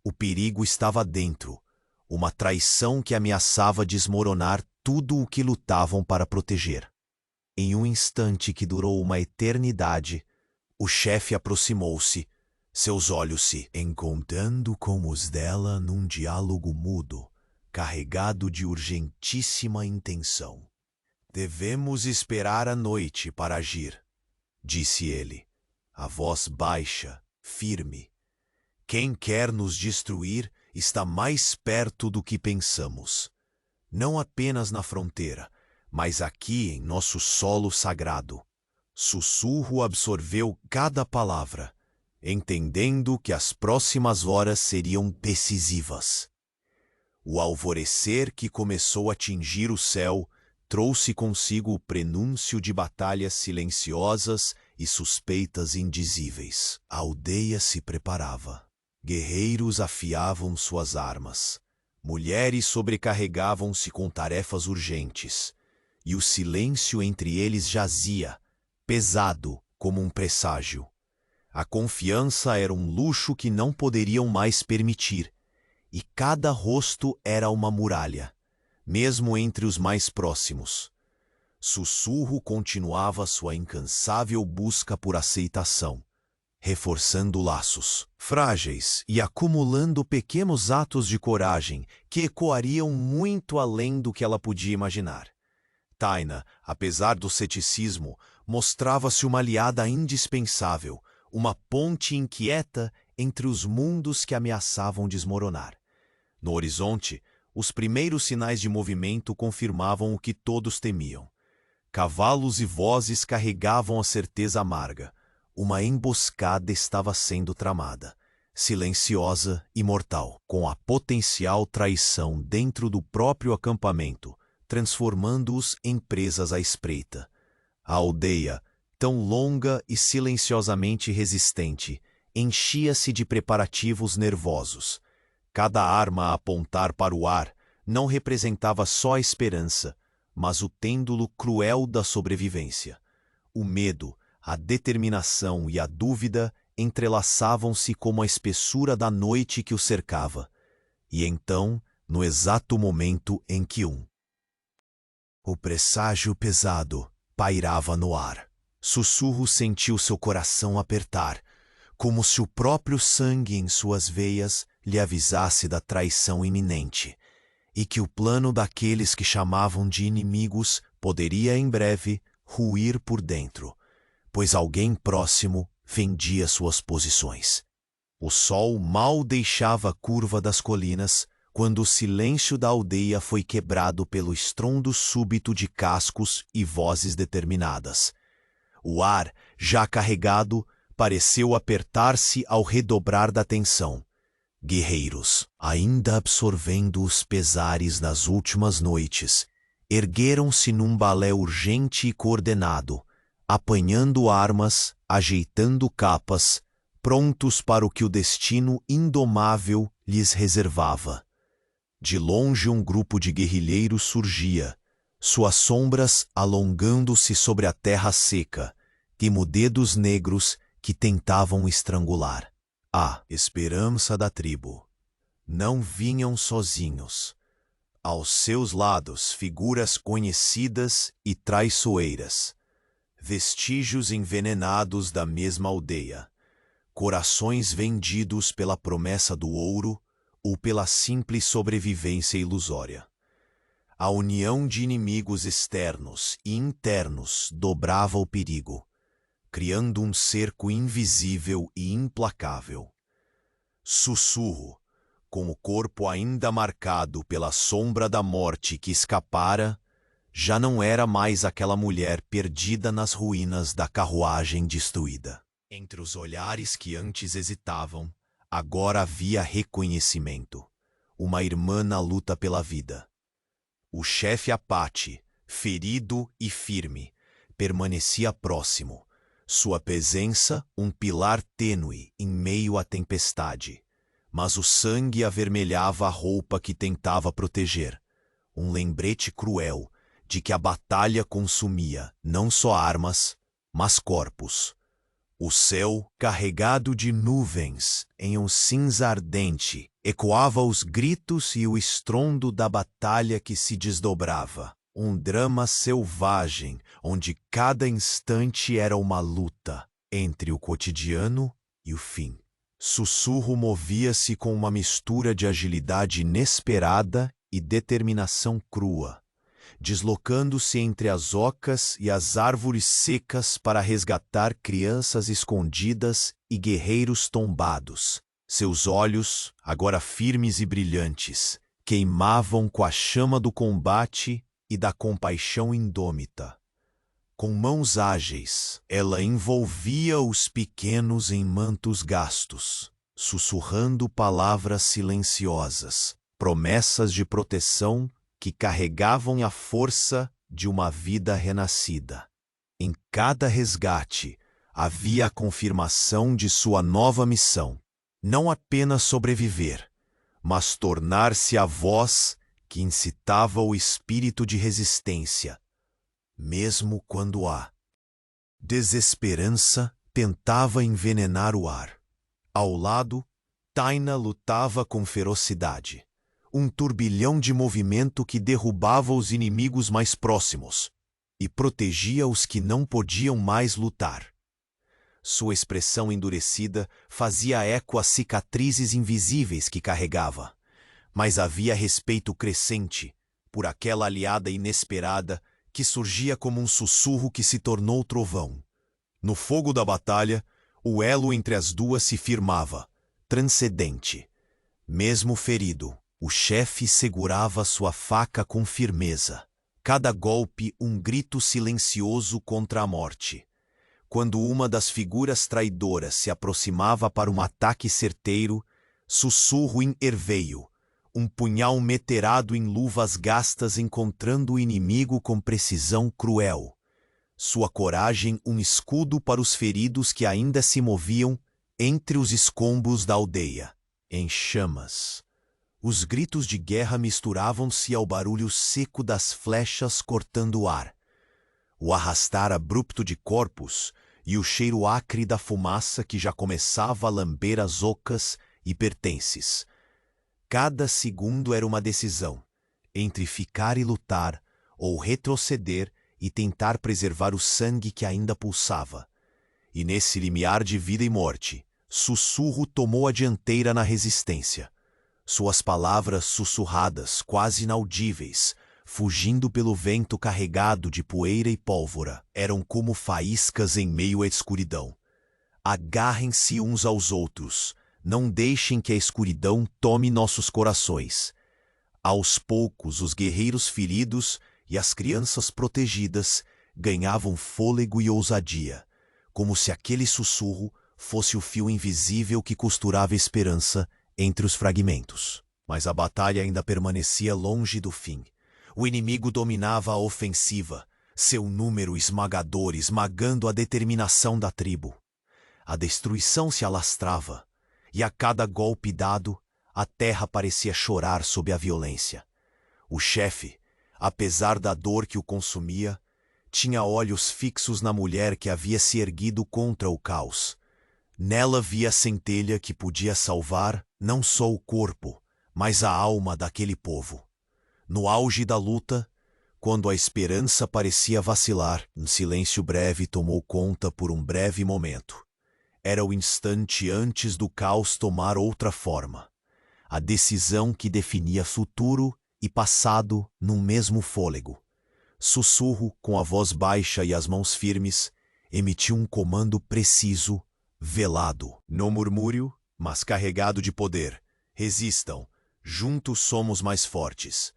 S1: O perigo estava dentro, uma traição que ameaçava desmoronar tudo o que lutavam para proteger. Em um instante que durou uma eternidade, o chefe aproximou-se, seus olhos se encontrando com os dela num diálogo mudo, carregado de urgentíssima intenção. Devemos esperar a noite para agir, disse ele, a voz baixa, firme. Quem quer nos destruir está mais perto do que pensamos. Não apenas na fronteira, mas aqui em nosso solo sagrado. Sussurro absorveu cada palavra, entendendo que as próximas horas seriam decisivas. O alvorecer que começou a tingir o céu trouxe consigo o prenúncio de batalhas silenciosas e suspeitas indizíveis. A aldeia se preparava. Guerreiros afiavam suas armas. Mulheres sobrecarregavam-se com tarefas urgentes. E o silêncio entre eles jazia, pesado como um presságio. A confiança era um luxo que não poderiam mais permitir, e cada rosto era uma muralha, mesmo entre os mais próximos. Sussurro continuava sua incansável busca por aceitação, reforçando laços frágeis e acumulando pequenos atos de coragem que ecoariam muito além do que ela podia imaginar. Taina, apesar do ceticismo, mostrava-se uma aliada indispensável, uma ponte inquieta entre os mundos que ameaçavam desmoronar. No horizonte, os primeiros sinais de movimento confirmavam o que todos temiam. Cavalos e vozes carregavam a certeza amarga. Uma emboscada estava sendo tramada, silenciosa e mortal, com a potencial traição dentro do próprio acampamento, transformando-os em presas à espreita. A aldeia, tão longa e silenciosamente resistente, enchia-se de preparativos nervosos. Cada arma a apontar para o ar não representava só a esperança, mas o têndulo cruel da sobrevivência. O medo, a determinação e a dúvida entrelaçavam-se como a espessura da noite que o cercava. E então, no exato momento em que o presságio pesado pairava no ar, Sussurro sentiu seu coração apertar, como se o próprio sangue em suas veias lhe avisasse da traição iminente, e que o plano daqueles que chamavam de inimigos poderia em breve ruir por dentro, pois alguém próximo vendia suas posições. O sol mal deixava a curva das colinas quando o silêncio da aldeia foi quebrado pelo estrondo súbito de cascos e vozes determinadas. O ar, já carregado, pareceu apertar-se ao redobrar da tensão. Guerreiros, ainda absorvendo os pesares das últimas noites, ergueram-se num balé urgente e coordenado, apanhando armas, ajeitando capas, prontos para o que o destino indomável lhes reservava. De longe um grupo de guerrilheiros surgia, suas sombras alongando-se sobre a terra seca, como dedos negros que tentavam estrangular. A esperança da tribo. Não vinham sozinhos. Aos seus lados, figuras conhecidas e traiçoeiras. Vestígios envenenados da mesma aldeia. Corações vendidos pela promessa do ouro ou pela simples sobrevivência ilusória. A união de inimigos externos e internos dobrava o perigo, criando um cerco invisível e implacável. Sussurro, com o corpo ainda marcado pela sombra da morte que escapara, já não era mais aquela mulher perdida nas ruínas da carruagem destruída. Entre os olhares que antes hesitavam, agora havia reconhecimento. Uma irmã na luta pela vida. O chefe Apache, ferido e firme, permanecia próximo, sua presença um pilar tênue em meio à tempestade. Mas o sangue avermelhava a roupa que tentava proteger, um lembrete cruel de que a batalha consumia não só armas, mas corpos. O céu, carregado de nuvens em um cinza ardente, ecoava os gritos e o estrondo da batalha que se desdobrava. Um drama selvagem, onde cada instante era uma luta entre o cotidiano e o fim. Sussurro movia-se com uma mistura de agilidade inesperada e determinação crua, deslocando-se entre as ocas e as árvores secas para resgatar crianças escondidas e guerreiros tombados. Seus olhos, agora firmes e brilhantes, queimavam com a chama do combate e da compaixão indômita. Com mãos ágeis, ela envolvia os pequenos em mantos gastos, sussurrando palavras silenciosas, promessas de proteção que carregavam a força de uma vida renascida. Em cada resgate, havia a confirmação de sua nova missão, não apenas sobreviver, mas tornar-se a voz que incitava o espírito de resistência, mesmo quando a desesperança tentava envenenar o ar. Ao lado, Taina lutava com ferocidade, um turbilhão de movimento que derrubava os inimigos mais próximos e protegia os que não podiam mais lutar. Sua expressão endurecida fazia eco às cicatrizes invisíveis que carregava, mas havia respeito crescente por aquela aliada inesperada que surgia como um sussurro que se tornou trovão. No fogo da batalha, o elo entre as duas se firmava, transcendente. Mesmo ferido, o chefe segurava sua faca com firmeza, Cada golpe um grito silencioso contra a morte. Quando uma das figuras traidoras se aproximava para um ataque certeiro, sussurro em erveio, um punhal meterado em luvas gastas encontrando o inimigo com precisão cruel. Sua coragem um escudo para os feridos que ainda se moviam entre os escombros da aldeia. Em chamas. Os gritos de guerra misturavam-se ao barulho seco das flechas cortando o ar. O arrastar abrupto de corpos e o cheiro acre da fumaça que já começava a lamber as ocas e pertences. Cada segundo era uma decisão, entre ficar e lutar, ou retroceder e tentar preservar o sangue que ainda pulsava. E nesse limiar de vida e morte, Sussurro tomou a dianteira na resistência. Suas palavras sussurradas, quase inaudíveis, fugindo pelo vento carregado de poeira e pólvora, eram como faíscas em meio à escuridão. Agarrem-se uns aos outros, não deixem que a escuridão tome nossos corações. Aos poucos, os guerreiros feridos e as crianças protegidas ganhavam fôlego e ousadia, como se aquele sussurro fosse o fio invisível que costurava a esperança entre os fragmentos. Mas a batalha ainda permanecia longe do fim. O inimigo dominava a ofensiva, seu número esmagador esmagando a determinação da tribo. A destruição se alastrava, e a cada golpe dado, a terra parecia chorar sob a violência. O chefe, apesar da dor que o consumia, tinha olhos fixos na mulher que havia se erguido contra o caos. Nela via a centelha que podia salvar não só o corpo, mas a alma daquele povo. No auge da luta, quando a esperança parecia vacilar, um silêncio breve tomou conta por um breve momento. Era o instante antes do caos tomar outra forma. A decisão que definia futuro e passado num mesmo fôlego. Sussurro, com a voz baixa e as mãos firmes, emitiu um comando preciso, velado. No murmúrio, mas carregado de poder. Resistam, juntos somos mais fortes.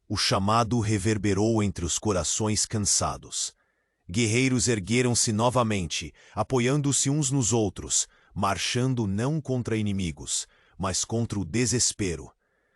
S1: O chamado reverberou entre os corações cansados. Guerreiros ergueram-se novamente, apoiando-se uns nos outros, marchando não contra inimigos, mas contra o desespero.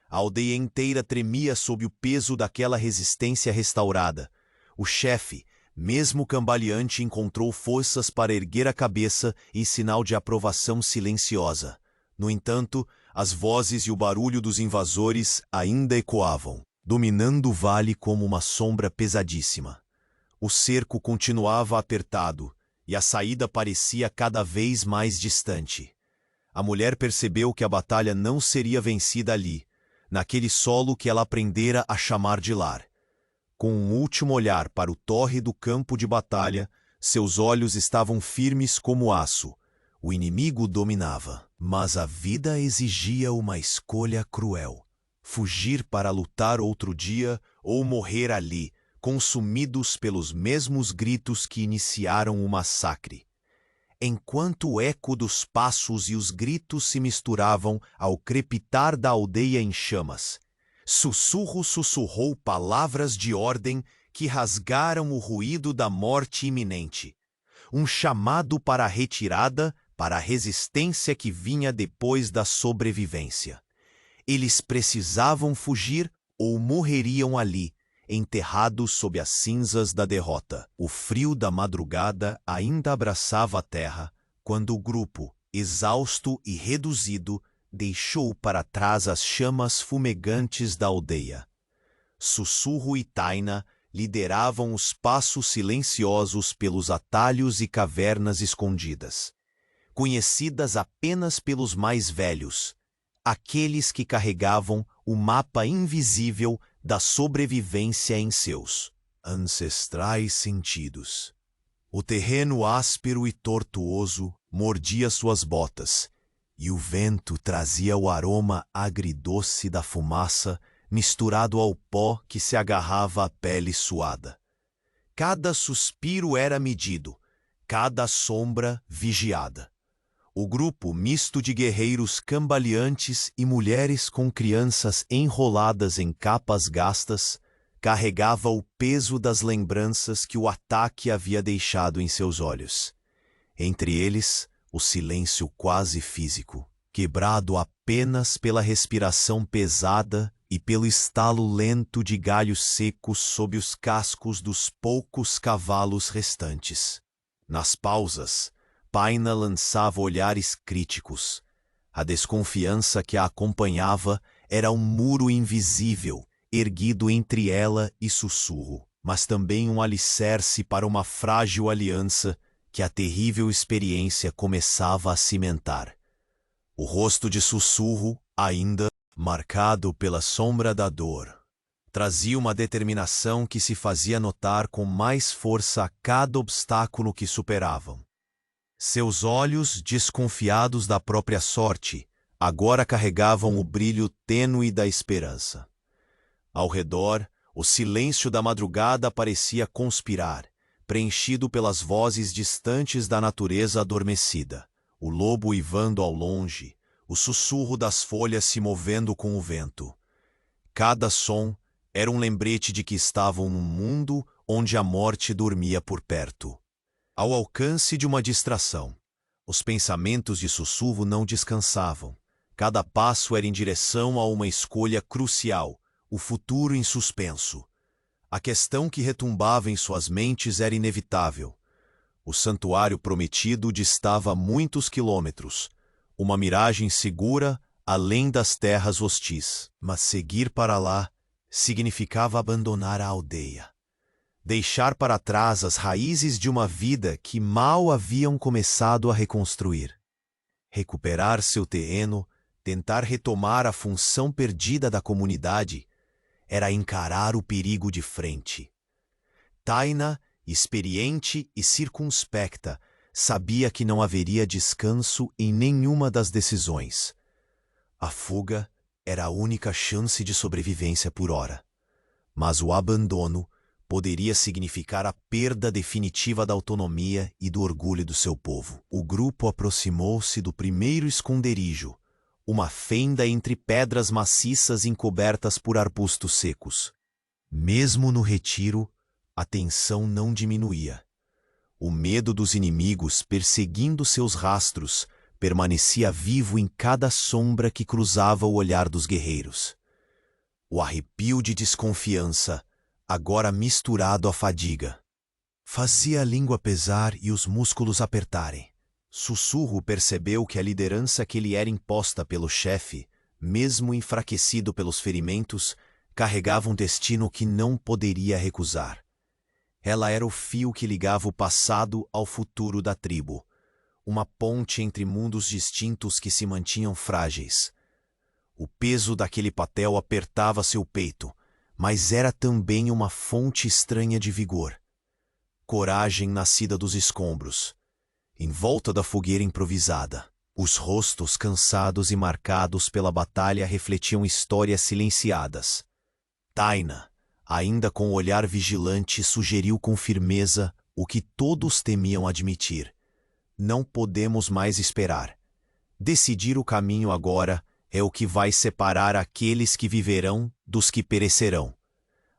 S1: A aldeia inteira tremia sob o peso daquela resistência restaurada. O chefe, mesmo cambaleante, encontrou forças para erguer a cabeça em sinal de aprovação silenciosa. No entanto, as vozes e o barulho dos invasores ainda ecoavam, dominando o vale como uma sombra pesadíssima. O cerco continuava apertado e a saída parecia cada vez mais distante. A mulher percebeu que a batalha não seria vencida ali, naquele solo que ela aprendera a chamar de lar. Com um último olhar para o torre do campo de batalha, seus olhos estavam firmes como aço. O inimigo dominava, mas a vida exigia uma escolha cruel. Fugir para lutar outro dia ou morrer ali, consumidos pelos mesmos gritos que iniciaram o massacre. Enquanto o eco dos passos e os gritos se misturavam ao crepitar da aldeia em chamas, Sussurro sussurrou palavras de ordem que rasgaram o ruído da morte iminente. Um chamado para a retirada, para a resistência que vinha depois da sobrevivência. Eles precisavam fugir ou morreriam ali, enterrados sob as cinzas da derrota. O frio da madrugada ainda abraçava a terra, quando o grupo, exausto e reduzido, deixou para trás as chamas fumegantes da aldeia. Sussurro e Taina lideravam os passos silenciosos pelos atalhos e cavernas escondidas, conhecidas apenas pelos mais velhos, aqueles que carregavam o mapa invisível da sobrevivência em seus ancestrais sentidos. O terreno áspero e tortuoso mordia suas botas, e o vento trazia o aroma agridoce da fumaça misturado ao pó que se agarrava à pele suada. Cada suspiro era medido, cada sombra vigiada. O grupo misto de guerreiros cambaleantes e mulheres com crianças enroladas em capas gastas carregava o peso das lembranças que o ataque havia deixado em seus olhos. Entre eles, o silêncio quase físico, quebrado apenas pela respiração pesada e pelo estalo lento de galhos secos sob os cascos dos poucos cavalos restantes. Nas pausas, Paina lançava olhares críticos. A desconfiança que a acompanhava era um muro invisível, erguido entre ela e Sussurro, mas também um alicerce para uma frágil aliança que a terrível experiência começava a cimentar. O rosto de Sussurro, ainda marcado pela sombra da dor, trazia uma determinação que se fazia notar com mais força a cada obstáculo que superavam. Seus olhos, desconfiados da própria sorte, agora carregavam o brilho tênue da esperança. Ao redor, o silêncio da madrugada parecia conspirar, preenchido pelas vozes distantes da natureza adormecida, o lobo uivando ao longe, o sussurro das folhas se movendo com o vento. Cada som era um lembrete de que estavam num mundo onde a morte dormia por perto. Ao alcance de uma distração, os pensamentos de Sussurro não descansavam. Cada passo era em direção a uma escolha crucial, o futuro em suspenso. A questão que retumbava em suas mentes era inevitável. O santuário prometido distava a muitos quilômetros, uma miragem segura além das terras hostis. Mas seguir para lá significava abandonar a aldeia. Deixar para trás as raízes de uma vida que mal haviam começado a reconstruir. Recuperar seu terreno, tentar retomar a função perdida da comunidade, era encarar o perigo de frente. Taina, experiente e circunspecta, sabia que não haveria descanso em nenhuma das decisões. A fuga era a única chance de sobrevivência por hora. Mas o abandono poderia significar a perda definitiva da autonomia e do orgulho do seu povo. O grupo aproximou-se do primeiro esconderijo, uma fenda entre pedras maciças encobertas por arbustos secos. Mesmo no retiro, a tensão não diminuía. O medo dos inimigos perseguindo seus rastros permanecia vivo em cada sombra que cruzava o olhar dos guerreiros. O arrepio de desconfiança, agora misturado à fadiga, fazia a língua pesar e os músculos apertarem. Sussurro percebeu que a liderança que lhe era imposta pelo chefe, mesmo enfraquecido pelos ferimentos, carregava um destino que não poderia recusar. Ela era o fio que ligava o passado ao futuro da tribo, uma ponte entre mundos distintos que se mantinham frágeis. O peso daquele papel apertava seu peito, mas era também uma fonte estranha de vigor. Coragem nascida dos escombros. Em volta da fogueira improvisada, os rostos cansados e marcados pela batalha refletiam histórias silenciadas. Taina, ainda com o olhar vigilante, sugeriu com firmeza o que todos temiam admitir. Não podemos mais esperar. Decidir o caminho agora é o que vai separar aqueles que viverão dos que perecerão.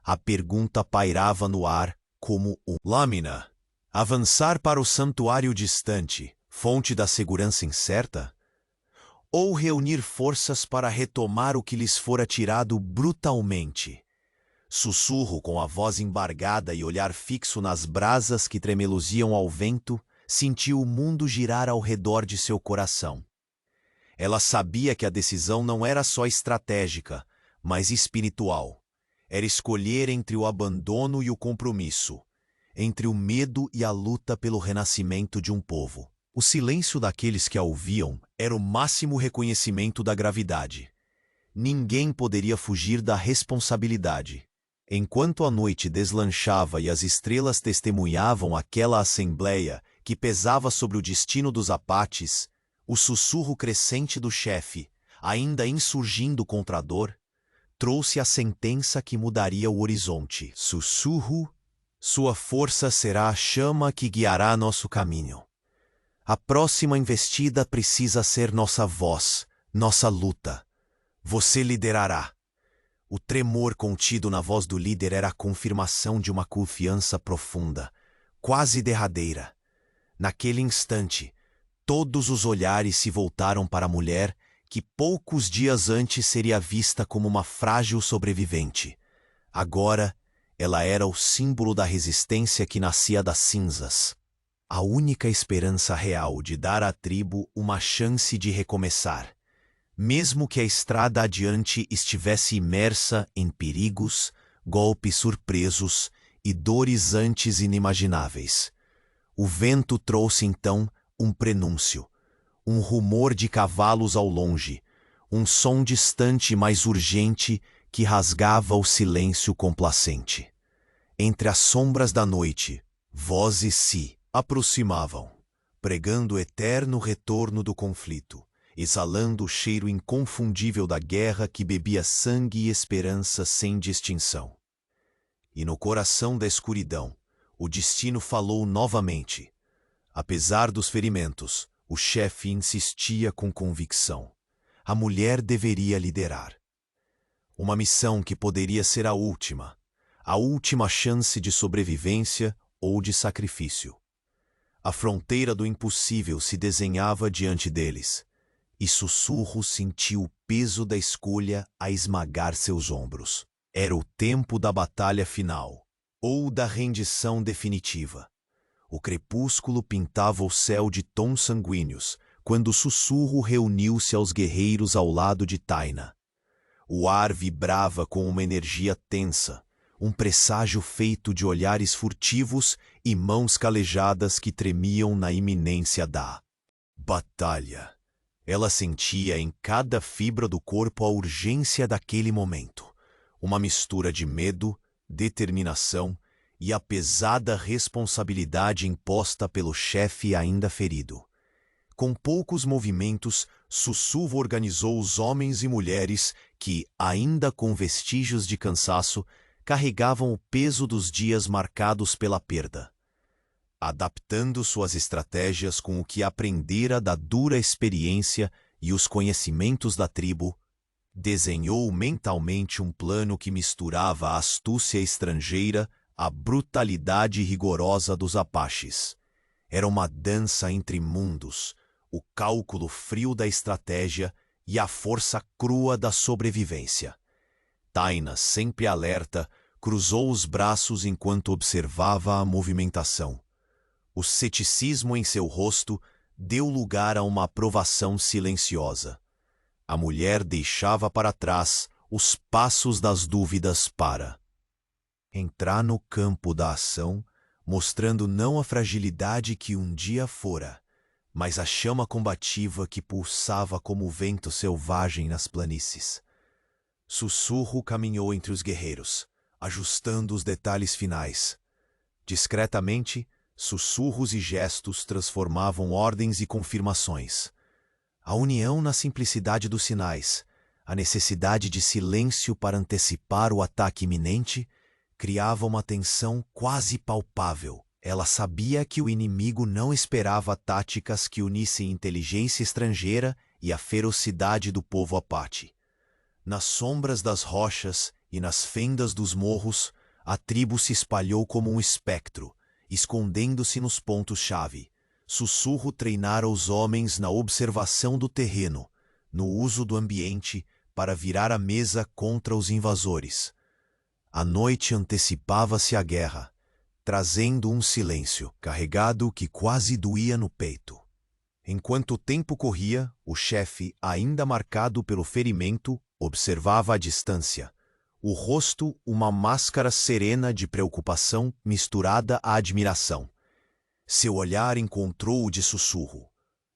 S1: A pergunta pairava no ar como lâmina. Avançar para o santuário distante, fonte da segurança incerta? Ou reunir forças para retomar o que lhes fora tirado brutalmente? Sussurro, com a voz embargada e olhar fixo nas brasas que tremeluziam ao vento, sentiu o mundo girar ao redor de seu coração. Ela sabia que a decisão não era só estratégica, mas espiritual. Era escolher entre o abandono e o compromisso, entre o medo e a luta pelo renascimento de um povo. O silêncio daqueles que a ouviam era o máximo reconhecimento da gravidade. Ninguém poderia fugir da responsabilidade. Enquanto a noite deslanchava e as estrelas testemunhavam aquela assembleia que pesava sobre o destino dos apaches, o sussurro crescente do chefe, ainda insurgindo contra a dor, trouxe a sentença que mudaria o horizonte. Sussurro, sua força será a chama que guiará nosso caminho. A próxima investida precisa ser nossa voz, nossa luta. Você liderará. O tremor contido na voz do líder era a confirmação de uma confiança profunda, quase derradeira. Naquele instante, todos os olhares se voltaram para a mulher que poucos dias antes seria vista como uma frágil sobrevivente. Agora, ela era o símbolo da resistência que nascia das cinzas. A única esperança real de dar à tribo uma chance de recomeçar, mesmo que a estrada adiante estivesse imersa em perigos, golpes surpresos e dores antes inimagináveis. O vento trouxe então um prenúncio, um rumor de cavalos ao longe, um som distante mais urgente que rasgava o silêncio complacente. Entre as sombras da noite, vozes se aproximavam, pregando o eterno retorno do conflito, exalando o cheiro inconfundível da guerra que bebia sangue e esperança sem distinção. E no coração da escuridão, o destino falou novamente. Apesar dos ferimentos, o chefe insistia com convicção. A mulher deveria liderar. Uma missão que poderia ser a última chance de sobrevivência ou de sacrifício. A fronteira do impossível se desenhava diante deles, e Sussurro sentiu o peso da escolha a esmagar seus ombros. Era o tempo da batalha final, ou da rendição definitiva. O crepúsculo pintava o céu de tons sanguíneos, quando o Sussurro reuniu-se aos guerreiros ao lado de Taina. O ar vibrava com uma energia tensa, um presságio feito de olhares furtivos e mãos calejadas que tremiam na iminência da batalha. Ela sentia em cada fibra do corpo a urgência daquele momento, uma mistura de medo, determinação e a pesada responsabilidade imposta pelo chefe ainda ferido. Com poucos movimentos, Sussurro organizou os homens e mulheres que, ainda com vestígios de cansaço, carregavam o peso dos dias marcados pela perda. Adaptando suas estratégias com o que aprendera da dura experiência e os conhecimentos da tribo, desenhou mentalmente um plano que misturava a astúcia estrangeira à brutalidade rigorosa dos Apaches. Era uma dança entre mundos, o cálculo frio da estratégia e a força crua da sobrevivência. Taina, sempre alerta, cruzou os braços enquanto observava a movimentação. O ceticismo em seu rosto deu lugar a uma aprovação silenciosa. A mulher deixava para trás os passos das dúvidas para entrar no campo da ação, mostrando não a fragilidade que um dia fora, mas a chama combativa que pulsava como o vento selvagem nas planícies. Sussurro caminhou entre os guerreiros, ajustando os detalhes finais. Discretamente, sussurros e gestos transformavam ordens e confirmações. A união na simplicidade dos sinais, a necessidade de silêncio para antecipar o ataque iminente, criava uma tensão quase palpável. Ela sabia que o inimigo não esperava táticas que unissem inteligência estrangeira e a ferocidade do povo Apache. Nas sombras das rochas e nas fendas dos morros, a tribo se espalhou como um espectro, escondendo-se nos pontos-chave. Sussurro treinara os homens na observação do terreno, no uso do ambiente para virar a mesa contra os invasores. A noite antecipava-se à guerra, trazendo um silêncio carregado que quase doía no peito. Enquanto o tempo corria, o chefe, ainda marcado pelo ferimento, observava à distância. O rosto uma máscara serena de preocupação misturada à admiração. Seu olhar encontrou o de Sussurro,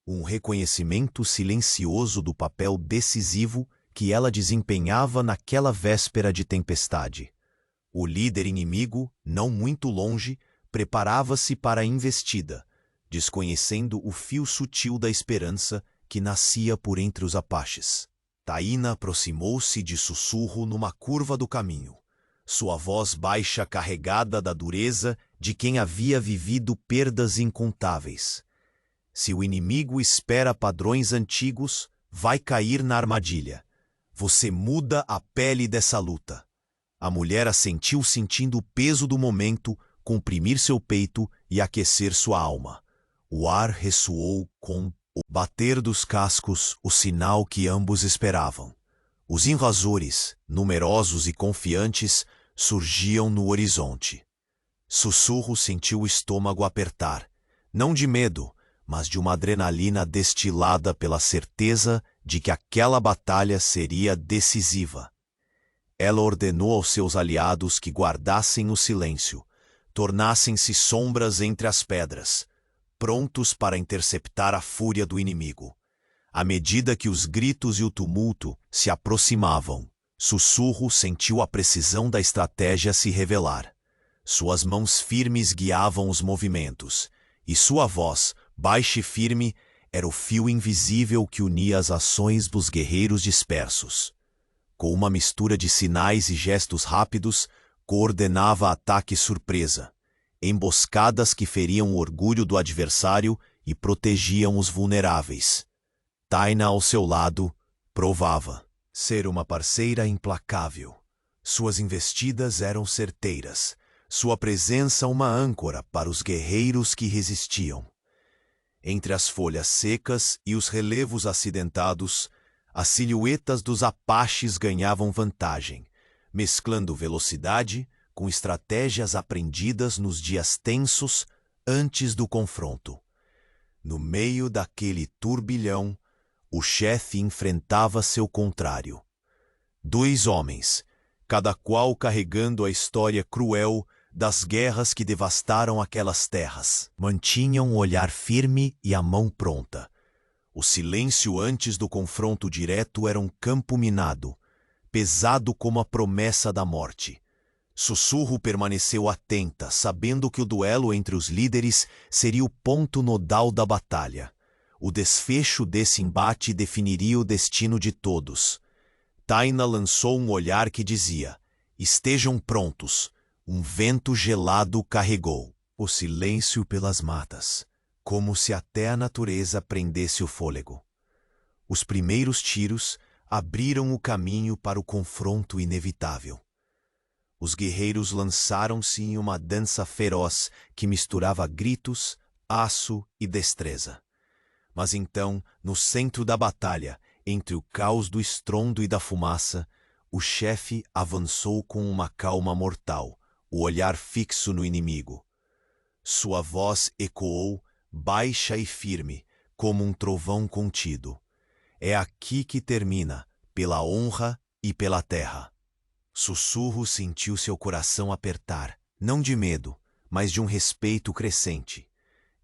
S1: um reconhecimento silencioso do papel decisivo que ela desempenhava naquela véspera de tempestade. O líder inimigo, não muito longe, preparava-se para a investida, desconhecendo o fio sutil da esperança que nascia por entre os Apaches. Taina aproximou-se de Sussurro numa curva do caminho, sua voz baixa carregada da dureza de quem havia vivido perdas incontáveis. Se o inimigo espera padrões antigos, vai cair na armadilha. Você muda a pele dessa luta. A mulher assentiu, sentindo o peso do momento comprimir seu peito e aquecer sua alma. O ar ressoou com o bater dos cascos, o sinal que ambos esperavam. Os invasores, numerosos e confiantes, surgiam no horizonte. Sussurro sentiu o estômago apertar, não de medo, mas de uma adrenalina destilada pela certeza de que aquela batalha seria decisiva. Ela ordenou aos seus aliados que guardassem o silêncio, tornassem-se sombras entre as pedras, prontos para interceptar a fúria do inimigo. À medida que os gritos e o tumulto se aproximavam, Sussurro sentiu a precisão da estratégia se revelar. Suas mãos firmes guiavam os movimentos, e sua voz, baixa e firme, era o fio invisível que unia as ações dos guerreiros dispersos. Com uma mistura de sinais e gestos rápidos, coordenava ataque surpresa, emboscadas que feriam o orgulho do adversário e protegiam os vulneráveis. Taina, ao seu lado, provava ser uma parceira implacável. Suas investidas eram certeiras, sua presença uma âncora para os guerreiros que resistiam. Entre as folhas secas e os relevos acidentados, as silhuetas dos apaches ganhavam vantagem, mesclando velocidade com estratégias aprendidas nos dias tensos antes do confronto. No meio daquele turbilhão, o chefe enfrentava seu contrário. 2 homens, cada qual carregando a história cruel das guerras que devastaram aquelas terras, mantinham o olhar firme e a mão pronta. O silêncio antes do confronto direto era um campo minado, pesado como a promessa da morte. Sussurro permaneceu atenta, sabendo que o duelo entre os líderes seria o ponto nodal da batalha. O desfecho desse embate definiria o destino de todos. Taina lançou um olhar que dizia: estejam prontos. Um vento gelado carregou o silêncio pelas matas, como se até a natureza prendesse o fôlego. Os primeiros tiros abriram o caminho para o confronto inevitável. Os guerreiros lançaram-se em uma dança feroz que misturava gritos, aço e destreza. Mas então, no centro da batalha, entre o caos do estrondo e da fumaça, o chefe avançou com uma calma mortal, o olhar fixo no inimigo. Sua voz ecoou, baixa e firme, como um trovão contido. É aqui que termina, pela honra e pela terra. Sussurro sentiu seu coração apertar, não de medo, mas de um respeito crescente.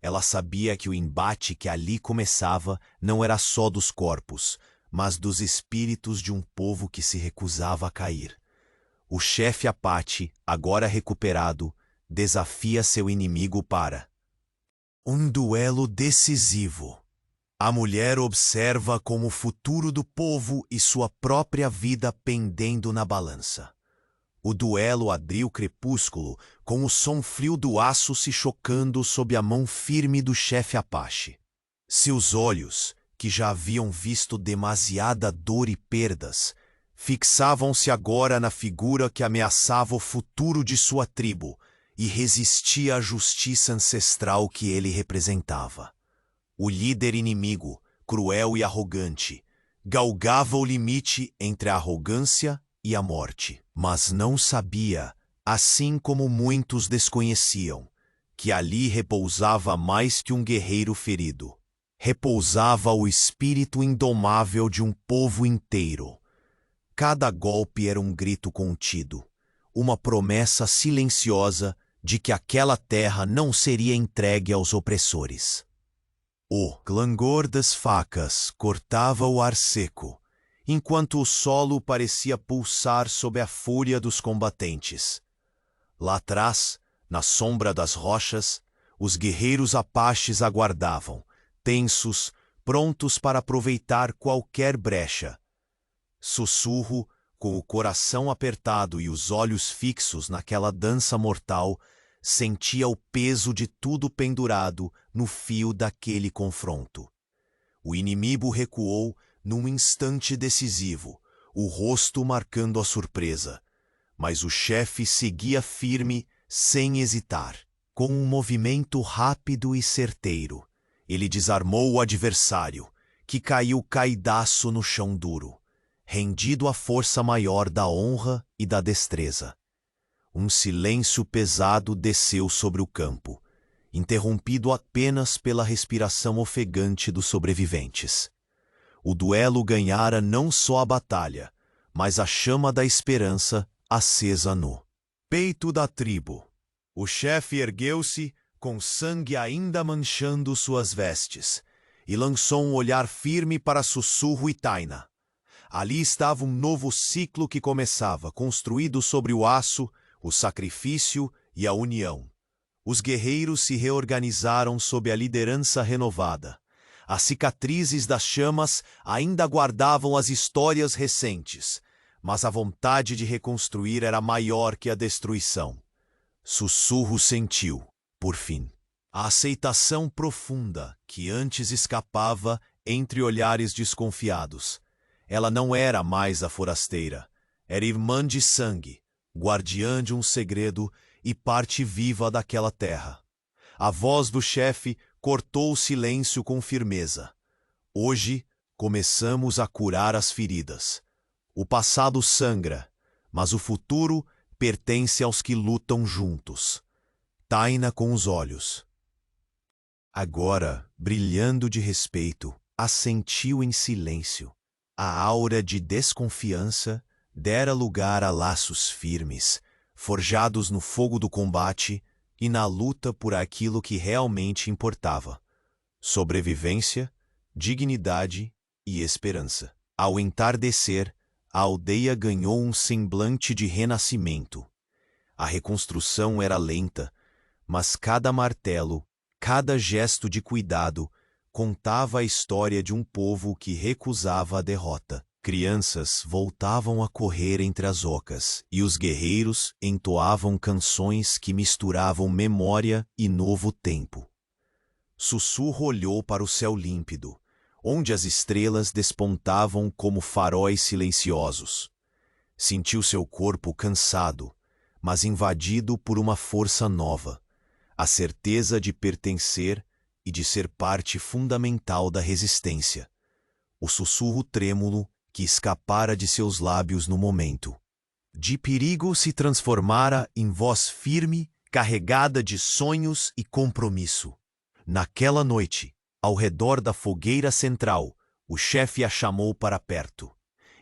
S1: Ela sabia que o embate que ali começava não era só dos corpos, mas dos espíritos de um povo que se recusava a cair. O chefe Apache, agora recuperado, desafia seu inimigo para um duelo decisivo. A mulher observa como o futuro do povo e sua própria vida pendendo na balança. O duelo abriu o crepúsculo, com o som frio do aço se chocando sob a mão firme do chefe Apache. Seus olhos, que já haviam visto demasiada dor e perdas, fixavam-se agora na figura que ameaçava o futuro de sua tribo e resistia à justiça ancestral que ele representava. O líder inimigo, cruel e arrogante, galgava o limite entre a arrogância e a morte, mas não sabia, assim como muitos desconheciam, que ali repousava mais que um guerreiro ferido. Repousava o espírito indomável de um povo inteiro. Cada golpe era um grito contido, uma promessa silenciosa de que aquela terra não seria entregue aos opressores. O clangor das facas cortava o ar seco, enquanto o solo parecia pulsar sob a fúria dos combatentes. Lá atrás, na sombra das rochas, os guerreiros apaches aguardavam, tensos, prontos para aproveitar qualquer brecha. Sussurro, com o coração apertado e os olhos fixos naquela dança mortal, sentia o peso de tudo pendurado no fio daquele confronto. O inimigo recuou num instante decisivo, o rosto marcando a surpresa. Mas o chefe seguia firme, sem hesitar. Com um movimento rápido e certeiro, ele desarmou o adversário, que caiu caidaço no chão duro, rendido à força maior da honra e da destreza. Um silêncio pesado desceu sobre o campo, interrompido apenas pela respiração ofegante dos sobreviventes. O duelo ganhara não só a batalha, mas a chama da esperança acesa no peito da tribo. O chefe ergueu-se, com sangue ainda manchando suas vestes, e lançou um olhar firme para Sussurro e Taina. Ali estava um novo ciclo que começava, construído sobre o aço, o sacrifício e a união. Os guerreiros se reorganizaram sob a liderança renovada. As cicatrizes das chamas ainda guardavam as histórias recentes, mas a vontade de reconstruir era maior que a destruição. Sussurro sentiu, por fim, a aceitação profunda que antes escapava entre olhares desconfiados. Ela não era mais a forasteira, era irmã de sangue, guardiã de um segredo e parte viva daquela terra. A voz do chefe cortou o silêncio com firmeza. Hoje começamos a curar as feridas. O passado sangra, mas o futuro pertence aos que lutam juntos. Taina com os olhos. Agora, brilhando de respeito, assentiu em silêncio. A aura de desconfiança dera lugar a laços firmes, forjados no fogo do combate e na luta por aquilo que realmente importava: sobrevivência, dignidade e esperança. Ao entardecer, a aldeia ganhou um semblante de renascimento. A reconstrução era lenta, mas cada martelo, cada gesto de cuidado, contava a história de um povo que recusava a derrota. Crianças voltavam a correr entre as ocas, e os guerreiros entoavam canções que misturavam memória e novo tempo. Sussurro olhou para o céu límpido, onde as estrelas despontavam como faróis silenciosos. Sentiu seu corpo cansado, mas invadido por uma força nova, a certeza de pertencer e de ser parte fundamental da resistência. O sussurro trêmulo que escapara de seus lábios no momento. De perigo se transformara em voz firme, carregada de sonhos e compromisso. Naquela noite, ao redor da fogueira central, o chefe a chamou para perto.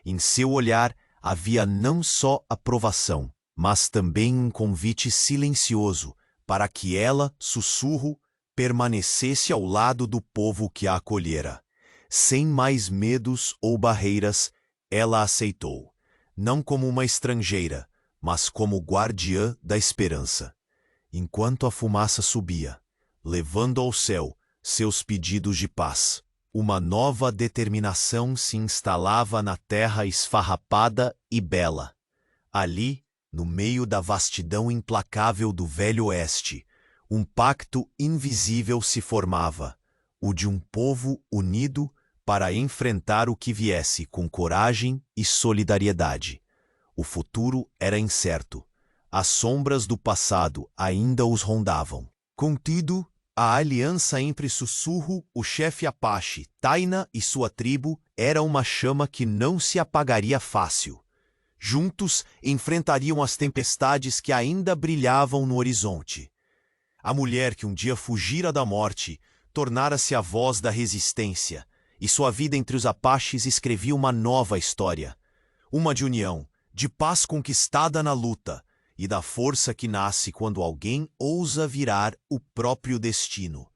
S1: Em seu olhar havia não só aprovação, mas também um convite silencioso para que ela, Sussurro, permanecesse ao lado do povo que a acolhera. Sem mais medos ou barreiras, ela aceitou, não como uma estrangeira, mas como guardiã da esperança. Enquanto a fumaça subia, levando ao céu seus pedidos de paz, uma nova determinação se instalava na terra esfarrapada e bela. Ali, no meio da vastidão implacável do Velho Oeste, um pacto invisível se formava, o de um povo unido para enfrentar o que viesse com coragem e solidariedade. O futuro era incerto. As sombras do passado ainda os rondavam. Contudo, a aliança entre Sussurro, o chefe Apache, Taina e sua tribo era uma chama que não se apagaria fácil. Juntos enfrentariam as tempestades que ainda brilhavam no horizonte. A mulher que um dia fugira da morte tornara-se a voz da resistência, e sua vida entre os Apaches escrevia uma nova história. Uma de união, de paz conquistada na luta, e da força que nasce quando alguém ousa virar o próprio destino.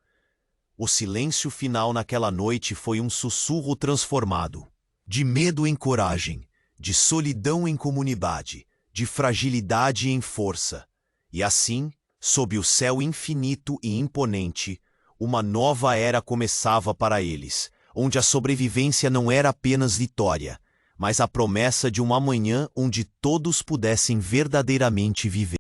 S1: O silêncio final naquela noite foi um sussurro transformado, de medo em coragem, de solidão em comunidade, de fragilidade em força. E assim, sob o céu infinito e imponente, uma nova era começava para eles, onde a sobrevivência não era apenas vitória, mas a promessa de um amanhã onde todos pudessem verdadeiramente viver.